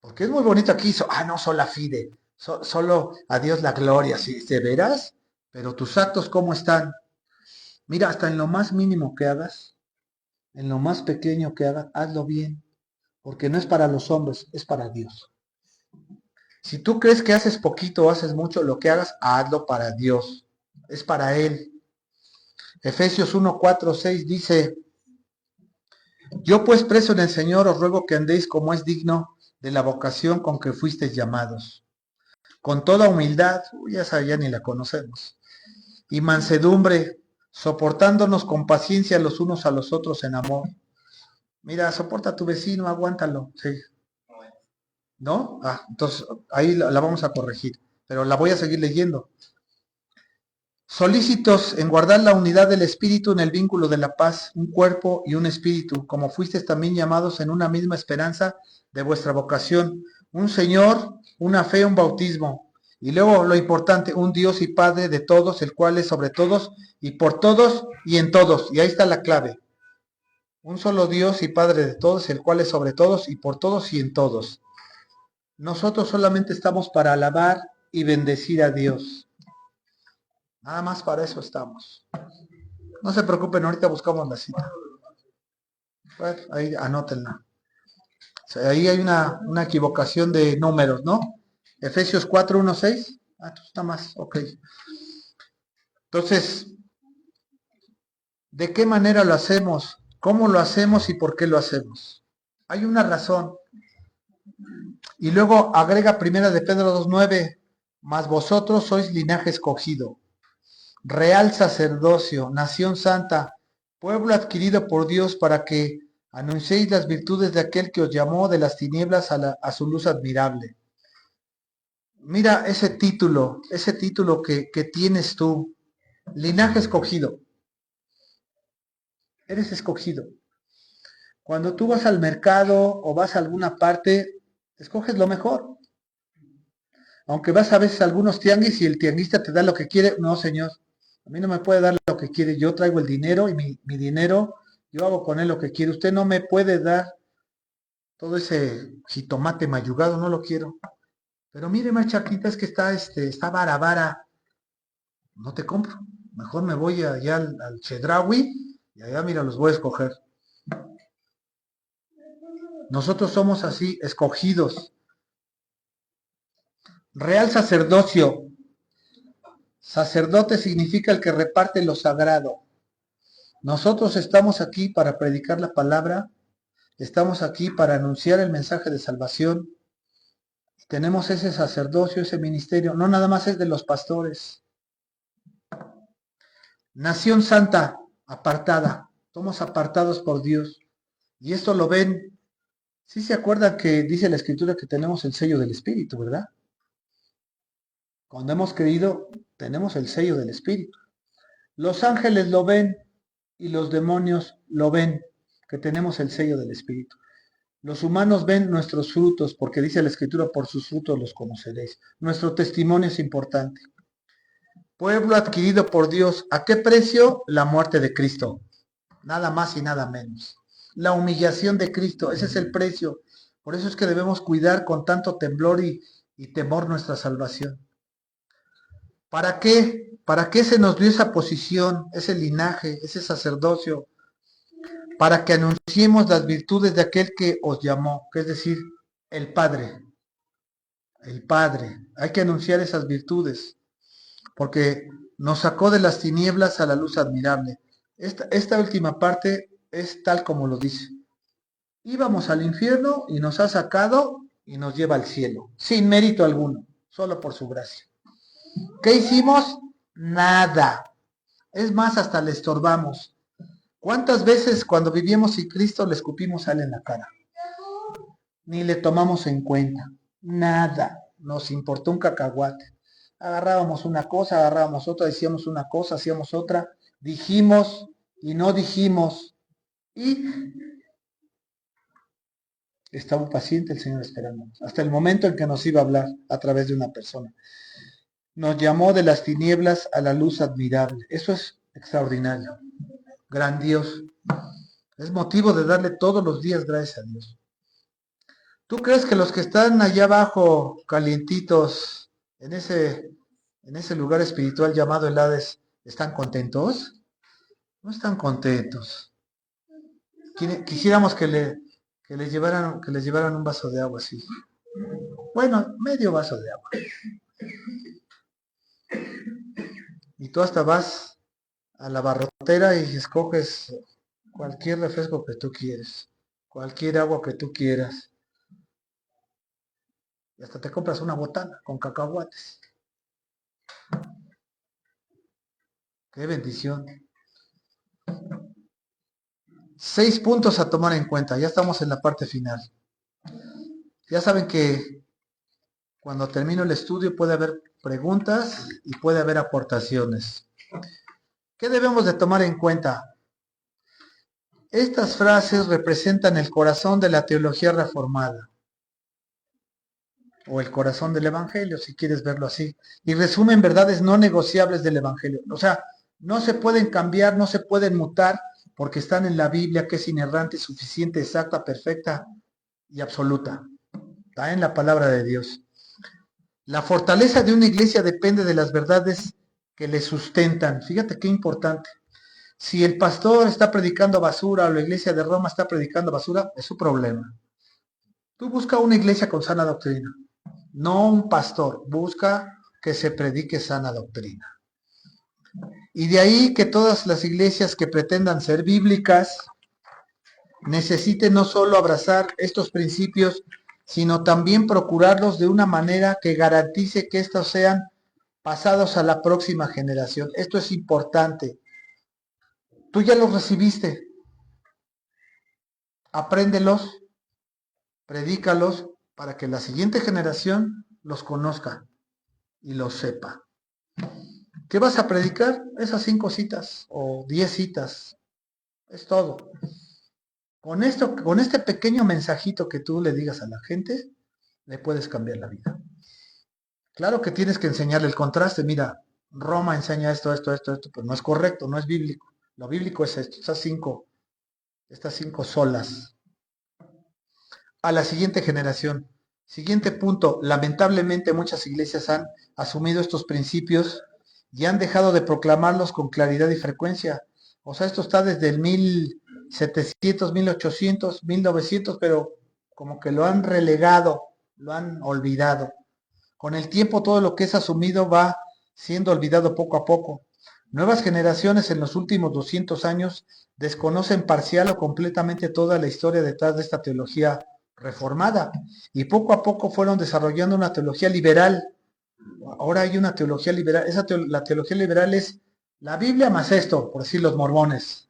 Porque es muy bonito aquí, no sola fide, solo a Dios la gloria, si ¿sí? ¿De veras? Pero tus actos, ¿cómo están? Mira, hasta en lo más mínimo que hagas, en lo más pequeño que hagas, hazlo bien, porque no es para los hombres, es para Dios. Si tú crees que haces poquito o haces mucho, lo que hagas, hazlo para Dios, es para Él. Efesios 1, 4, 6 dice, yo pues preso en el Señor os ruego que andéis como es digno de la vocación con que fuisteis llamados, con toda humildad, esa ya ni la conocemos, y mansedumbre, soportándonos con paciencia los unos a los otros en amor. Mira, soporta a tu vecino, aguántalo, sí. ¿No? Entonces ahí la vamos a corregir, pero la voy a seguir leyendo. Solícitos en guardar la unidad del espíritu en el vínculo de la paz, un cuerpo y un espíritu, como fuisteis también llamados en una misma esperanza de vuestra vocación, un Señor, una fe, un bautismo, y luego lo importante, un Dios y Padre de todos, el cual es sobre todos y por todos y en todos, y ahí está la clave, un solo Dios y Padre de todos, el cual es sobre todos y por todos y en todos. Nosotros solamente estamos para alabar y bendecir a Dios. Nada más para eso estamos. No se preocupen, ahorita buscamos la cita. Bueno, ahí anótenla. O sea, ahí hay una equivocación de números, ¿no? Efesios 4, 1, 6. Está más, ok. Entonces, ¿de qué manera lo hacemos? ¿Cómo lo hacemos y por qué lo hacemos? Hay una razón. Y luego agrega 1 de Pedro 2:9, mas vosotros sois linaje escogido, real sacerdocio, nación santa, pueblo adquirido por Dios para que anunciéis las virtudes de aquel que os llamó de las tinieblas a su luz admirable. Mira ese título que tienes tú, linaje escogido. Eres escogido. Cuando tú vas al mercado o vas a alguna parte, escoges lo mejor. Aunque vas a veces a algunos tianguis y el tianguista te da lo que quiere, no, señor, a mí no me puede dar lo que quiere, yo traigo el dinero y mi dinero, yo hago con él lo que quiere. Usted no me puede dar todo ese jitomate mayugado, no lo quiero. Pero mire, más chaquita, es que está vara, no te compro. Mejor me voy allá al Chedraui y allá, mira, los voy a escoger. Nosotros somos así, escogidos. Real sacerdocio. Sacerdote significa el que reparte lo sagrado. Nosotros estamos aquí para predicar la palabra, estamos aquí para anunciar el mensaje de salvación. Tenemos ese sacerdocio, ese ministerio, no nada más es de los pastores. Nación santa, apartada, somos apartados por Dios. Y esto lo ven, sí se acuerdan que dice la Escritura que tenemos el sello del Espíritu, ¿verdad? Cuando hemos creído, tenemos el sello del Espíritu. Los ángeles lo ven y los demonios lo ven, que tenemos el sello del Espíritu. Los humanos ven nuestros frutos, porque dice la Escritura, por sus frutos los conoceréis. Nuestro testimonio es importante. Pueblo adquirido por Dios, ¿a qué precio? La muerte de Cristo. Nada más y nada menos. La humillación de Cristo, ese es el precio. Por eso es que debemos cuidar con tanto temblor y temor nuestra salvación. ¿Para qué? ¿Para qué se nos dio esa posición, ese linaje, ese sacerdocio? Para que anunciemos las virtudes de aquel que os llamó, que es decir, el Padre. El Padre. Hay que anunciar esas virtudes, porque nos sacó de las tinieblas a la luz admirable. Esta última parte es tal como lo dice. Íbamos al infierno y nos ha sacado y nos lleva al cielo, sin mérito alguno, solo por su gracia. ¿Qué hicimos? Nada. Es más, hasta le estorbamos. ¿Cuántas veces cuando vivíamos sin Cristo le escupimos a él en la cara? Ni le tomamos en cuenta. Nada. Nos importó un cacahuate. Agarrábamos una cosa, agarrábamos otra, decíamos una cosa, hacíamos otra. Dijimos y no dijimos. Y estaba paciente el Señor esperándonos. Hasta el momento en que nos iba a hablar a través de una persona. Nos llamó de las tinieblas a la luz admirable. Eso es extraordinario. Grandioso. Es motivo de darle todos los días gracias a Dios. ¿Tú crees que los que están allá abajo, calientitos, en ese lugar espiritual llamado el Hades, están contentos? No están contentos. Quisiéramos que les llevaran un vaso de agua así. Bueno, medio vaso de agua. Y tú hasta vas a la barrotera y escoges cualquier refresco que tú quieres, cualquier agua que tú quieras. Y hasta te compras una botana con cacahuates. ¡Qué bendición! 6 puntos a tomar en cuenta. Ya estamos en la parte final. Ya saben que cuando termino el estudio puede haber preguntas y puede haber aportaciones. ¿Qué debemos de tomar en cuenta? Estas frases representan el corazón de la teología reformada, o el corazón del Evangelio, si quieres verlo así, y resumen verdades no negociables del Evangelio. O sea, no se pueden cambiar, no se pueden mutar, porque están en la Biblia, que es inerrante, suficiente, exacta, perfecta y absoluta. Está en la palabra de Dios. La fortaleza de una iglesia depende de las verdades que le sustentan. Fíjate qué importante. Si el pastor está predicando basura o la iglesia de Roma está predicando basura, es su problema. Tú busca una iglesia con sana doctrina, no un pastor. Busca que se predique sana doctrina. Y de ahí que todas las iglesias que pretendan ser bíblicas necesiten no solo abrazar estos principios, sino también procurarlos de una manera que garantice que estos sean pasados a la próxima generación. Esto es importante. Tú ya los recibiste. Apréndelos, predícalos para que la siguiente generación los conozca y los sepa. ¿Qué vas a predicar? Esas 5 citas o 10 citas. Es todo. Con esto, con este pequeño mensajito que tú le digas a la gente, le puedes cambiar la vida. Claro que tienes que enseñarle el contraste. Mira, Roma enseña esto, pero no es correcto, no es bíblico. Lo bíblico es esto, estas cinco solas. A la siguiente generación. Siguiente punto. Lamentablemente muchas iglesias han asumido estos principios y han dejado de proclamarlos con claridad y frecuencia. O sea, esto está desde el 1700, 1800, 1900, pero como que lo han relegado, lo han olvidado. Con el tiempo todo lo que es asumido va siendo olvidado poco a poco. Nuevas generaciones en los últimos 200 años desconocen parcial o completamente toda la historia detrás de esta teología reformada y poco a poco fueron desarrollando una teología liberal. Ahora hay una teología liberal. La teología liberal es la Biblia más esto, por decir los mormones.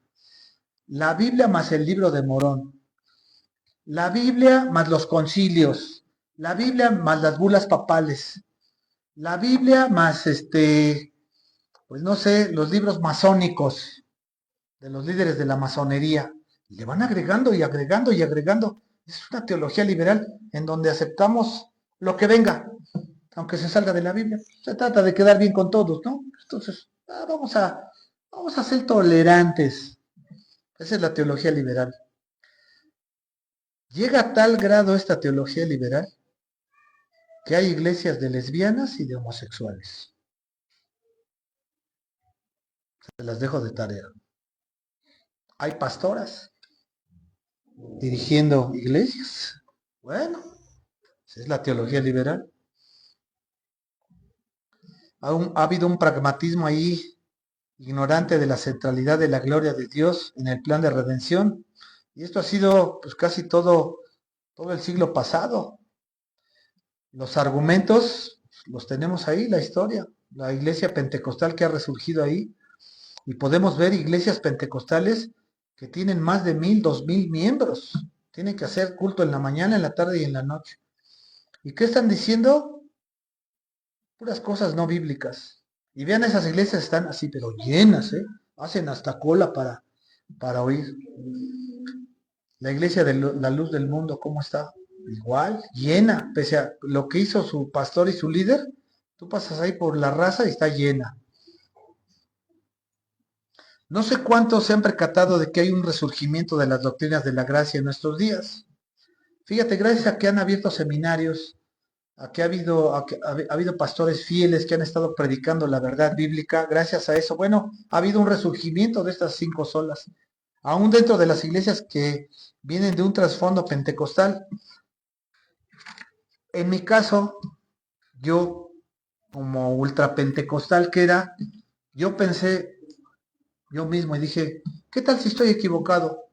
La Biblia más el libro de Morón. La Biblia más los concilios. La Biblia más las bulas papales. La Biblia más pues no sé, los libros masónicos de los líderes de la masonería. Y le van agregando y agregando y agregando. Es una teología liberal en donde aceptamos lo que venga, aunque se salga de la Biblia. Se trata de quedar bien con todos, ¿no? Entonces, vamos a ser tolerantes. Esa es la teología liberal. Llega a tal grado esta teología liberal que hay iglesias de lesbianas y de homosexuales. Se las dejo de tarea. Hay pastoras dirigiendo iglesias. Bueno, esa es la teología liberal. Ha habido un pragmatismo ahí ignorante de la centralidad de la gloria de Dios en el plan de redención. Y esto ha sido pues casi todo el siglo pasado. Los argumentos los tenemos ahí, la historia, la iglesia pentecostal que ha resurgido ahí. Y podemos ver iglesias pentecostales que tienen más de 1000, 2000 miembros. Tienen que hacer culto en la mañana, en la tarde y en la noche. ¿Y qué están diciendo? Puras cosas no bíblicas. Y vean, esas iglesias están así, pero llenas, ¿eh? Hacen hasta cola para oír. La iglesia de la luz del mundo, ¿cómo está? Igual, llena, pese a lo que hizo su pastor y su líder. Tú pasas ahí por la raza y está llena. No sé cuántos se han percatado de que hay un resurgimiento de las doctrinas de la gracia en nuestros días. Fíjate, gracias a que han abierto seminarios, ha habido pastores fieles que han estado predicando la verdad bíblica, gracias a eso, bueno, ha habido un resurgimiento de estas cinco solas. Aún dentro de las iglesias que vienen de un trasfondo pentecostal. En mi caso, yo, como ultrapentecostal que era, yo pensé yo mismo y dije, ¿qué tal si estoy equivocado?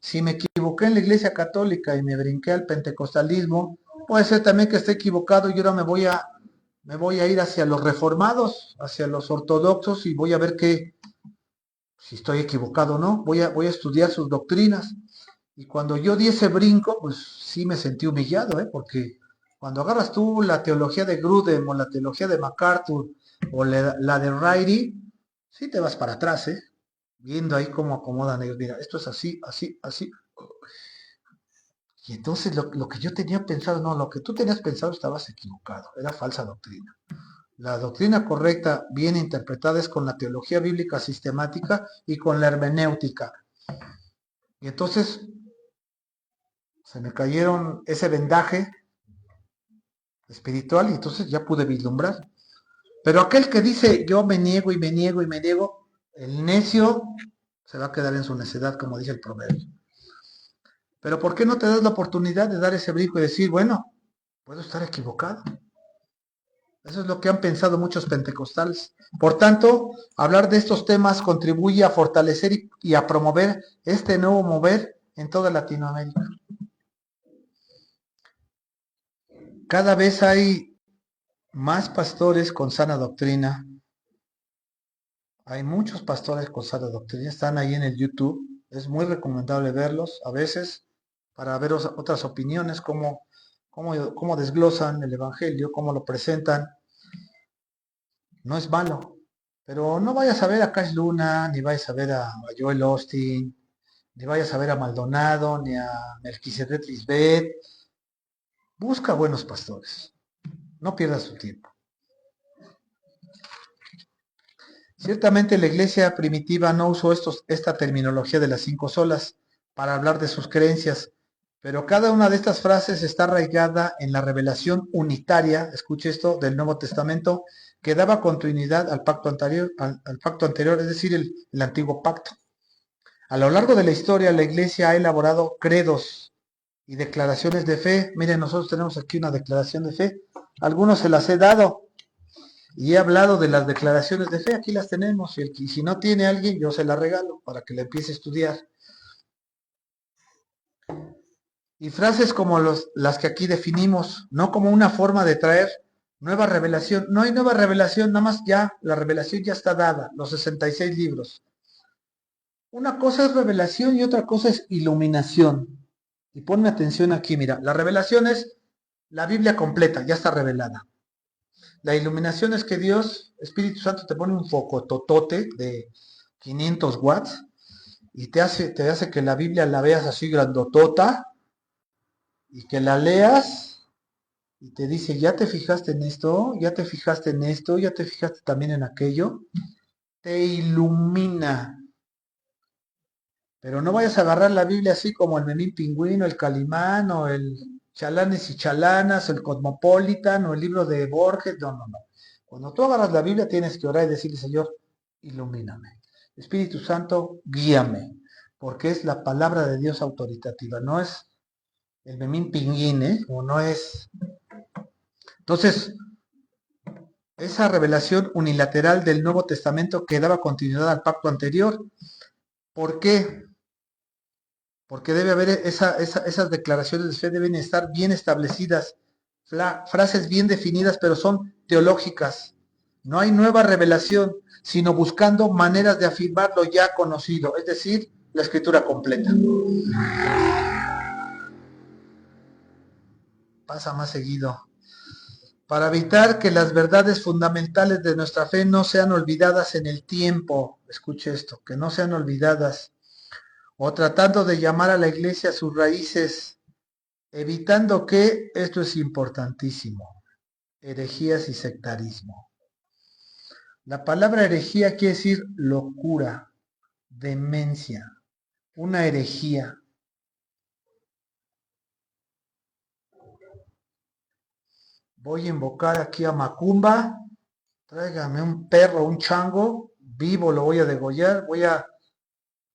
Si me equivoqué en la iglesia católica y me brinqué al pentecostalismo, puede ser también que esté equivocado y ahora me voy a ir hacia los reformados, hacia los ortodoxos y voy a ver si estoy equivocado o no. Voy a estudiar sus doctrinas. Y cuando yo di ese brinco, pues sí me sentí humillado, porque cuando agarras tú la teología de Grudem o la teología de MacArthur o la de Riley, sí te vas para atrás, viendo ahí cómo acomodan ellos. Mira, esto es así, así, así. Y entonces lo que yo tenía pensado, no, lo que tú tenías pensado estabas equivocado, era falsa doctrina. La doctrina correcta, bien interpretada, es con la teología bíblica sistemática y con la hermenéutica. Y entonces se me cayeron ese vendaje espiritual y entonces ya pude vislumbrar. Pero aquel que dice yo me niego y me niego y me niego, el necio se va a quedar en su necedad, como dice el proverbio. Pero ¿por qué no te das la oportunidad de dar ese brinco y decir, bueno, puedo estar equivocado? Eso es lo que han pensado muchos pentecostales. Por tanto, hablar de estos temas contribuye a fortalecer y a promover este nuevo mover en toda Latinoamérica. Cada vez hay más pastores con sana doctrina. Hay muchos pastores con sana doctrina. Están ahí en el YouTube. Es muy recomendable verlos a veces para ver otras opiniones, cómo desglosan el Evangelio, cómo lo presentan. No es malo. Pero no vayas a ver a Cash Luna, ni vayas a ver a Joel Austin, ni vayas a ver a Maldonado, ni a Melquisedec Lisbeth. Busca buenos pastores. No pierdas tu tiempo. Ciertamente la iglesia primitiva no usó esta terminología de las 5 solas para hablar de sus creencias, pero cada una de estas frases está arraigada en la revelación unitaria, escuche esto, del Nuevo Testamento, que daba continuidad al pacto anterior, es decir, el antiguo pacto. A lo largo de la historia, la iglesia ha elaborado credos y declaraciones de fe. Miren, nosotros tenemos aquí una declaración de fe. Algunos se las he dado. Y he hablado de las declaraciones de fe, aquí las tenemos, y si no tiene alguien, yo se las regalo para que la empiece a estudiar. Y frases como las que aquí definimos, no como una forma de traer nueva revelación. No hay nueva revelación, nada más ya, la revelación ya está dada, los 66 libros. Una cosa es revelación y otra cosa es iluminación. Y ponme atención aquí, mira, la revelación es la Biblia completa, ya está revelada. La iluminación es que Dios, Espíritu Santo, te pone un foco totote de 500 watts y te hace que la Biblia la veas así grandotota y que la leas y te dice, ya te fijaste en esto, ya te fijaste en esto, ya te fijaste también en aquello. Te ilumina. Pero no vayas a agarrar la Biblia así como el Memín Pingüino, el Calimán o el Chalanes y Chalanas, el Cosmopolitan o el libro de Borges. No, no, no. Cuando tú agarras la Biblia tienes que orar y decirle, Señor, ilumíname. Espíritu Santo, guíame. Porque es la palabra de Dios autoritativa. No es el Memín Pingüín, ¿eh? O no es... Entonces, esa revelación unilateral del Nuevo Testamento que daba continuidad al pacto anterior. ¿Por qué? Porque debe haber esas declaraciones de fe deben estar bien establecidas, frases bien definidas, pero son teológicas. No hay nueva revelación, sino buscando maneras de afirmar lo ya conocido, es decir, la escritura completa. Pasa más seguido. Para evitar que las verdades fundamentales de nuestra fe no sean olvidadas en el tiempo, escuche esto, que no sean olvidadas, o tratando de llamar a la iglesia a sus raíces, evitando que, esto es importantísimo, herejías y sectarismo. La palabra herejía quiere decir locura, demencia, una herejía. Voy a invocar aquí a Macumba, tráigame un perro, un chango, vivo lo voy a degollar, voy a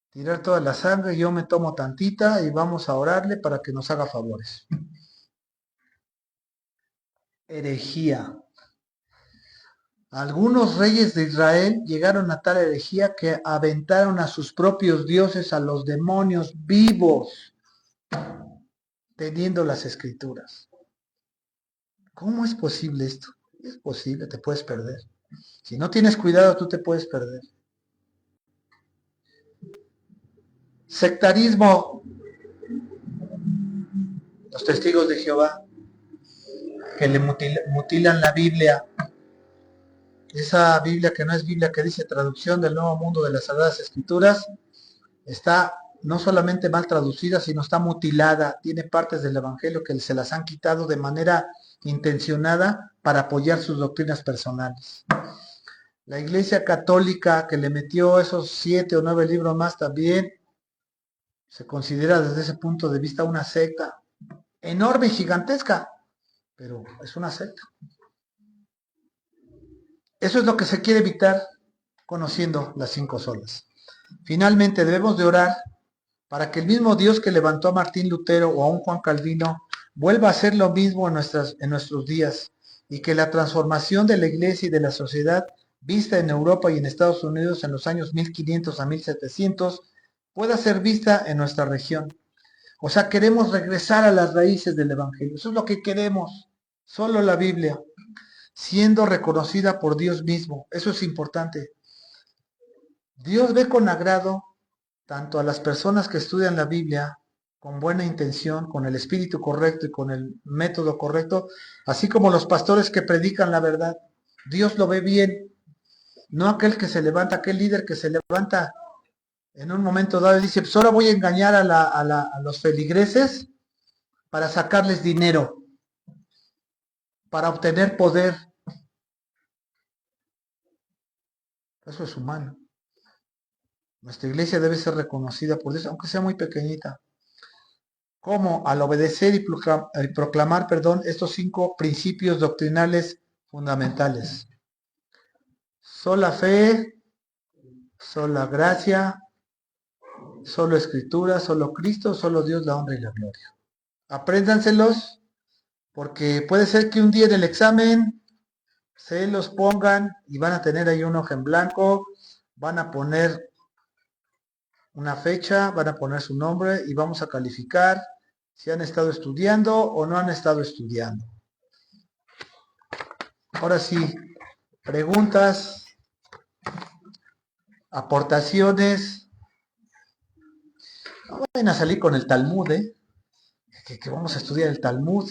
tirar toda la sangre, yo me tomo tantita y vamos a orarle para que nos haga favores. Herejía. Algunos reyes de Israel llegaron a tal herejía que aventaron a sus propios dioses, a los demonios vivos, teniendo las escrituras. ¿Cómo es posible esto? Es posible, te puedes perder. Si no tienes cuidado, tú te puedes perder. Sectarismo. Los testigos de Jehová que le mutilan la Biblia. Esa Biblia que no es Biblia, que dice traducción del Nuevo Mundo de las Sagradas Escrituras, está no solamente mal traducida, sino está mutilada. Tiene partes del Evangelio que se las han quitado de manera intencionada para apoyar sus doctrinas personales. La Iglesia Católica, que le metió esos 7 o 9 libros más, también se considera desde ese punto de vista una secta enorme y gigantesca, pero es una secta. Eso es lo que se quiere evitar conociendo las 5 solas. Finalmente debemos de orar para que el mismo Dios que levantó a Martín Lutero o a un Juan Calvino vuelva a hacer lo mismo en nuestros días, y que la transformación de la iglesia y de la sociedad vista en Europa y en Estados Unidos en los años 1500 a 1700 pueda ser vista en nuestra región. O sea, queremos regresar a las raíces del Evangelio. Eso es lo que queremos. Solo la Biblia, siendo reconocida por Dios mismo. Eso es importante. Dios ve con agrado tanto a las personas que estudian la Biblia con buena intención, con el espíritu correcto y con el método correcto, así como los pastores que predican la verdad. Dios lo ve bien. No aquel que se levanta, aquel líder que se levanta En un momento dado dice, solo voy a engañar a los feligreses para sacarles dinero, para obtener poder. Eso es humano. Nuestra iglesia debe ser reconocida por Dios, aunque sea muy pequeñita. ¿Cómo? Al obedecer y proclamar, estos 5 principios doctrinales fundamentales. Sola fe, sola gracia, solo escritura, solo Cristo, solo Dios, la honra y la gloria. Apréndanselos, porque puede ser que un día en el examen se los pongan y van a tener ahí un hoja en blanco, van a poner una fecha, van a poner su nombre y vamos a calificar si han estado estudiando o no han estado estudiando. Ahora sí, preguntas, aportaciones. No vayan a salir con el Talmud, que vamos a estudiar el Talmud.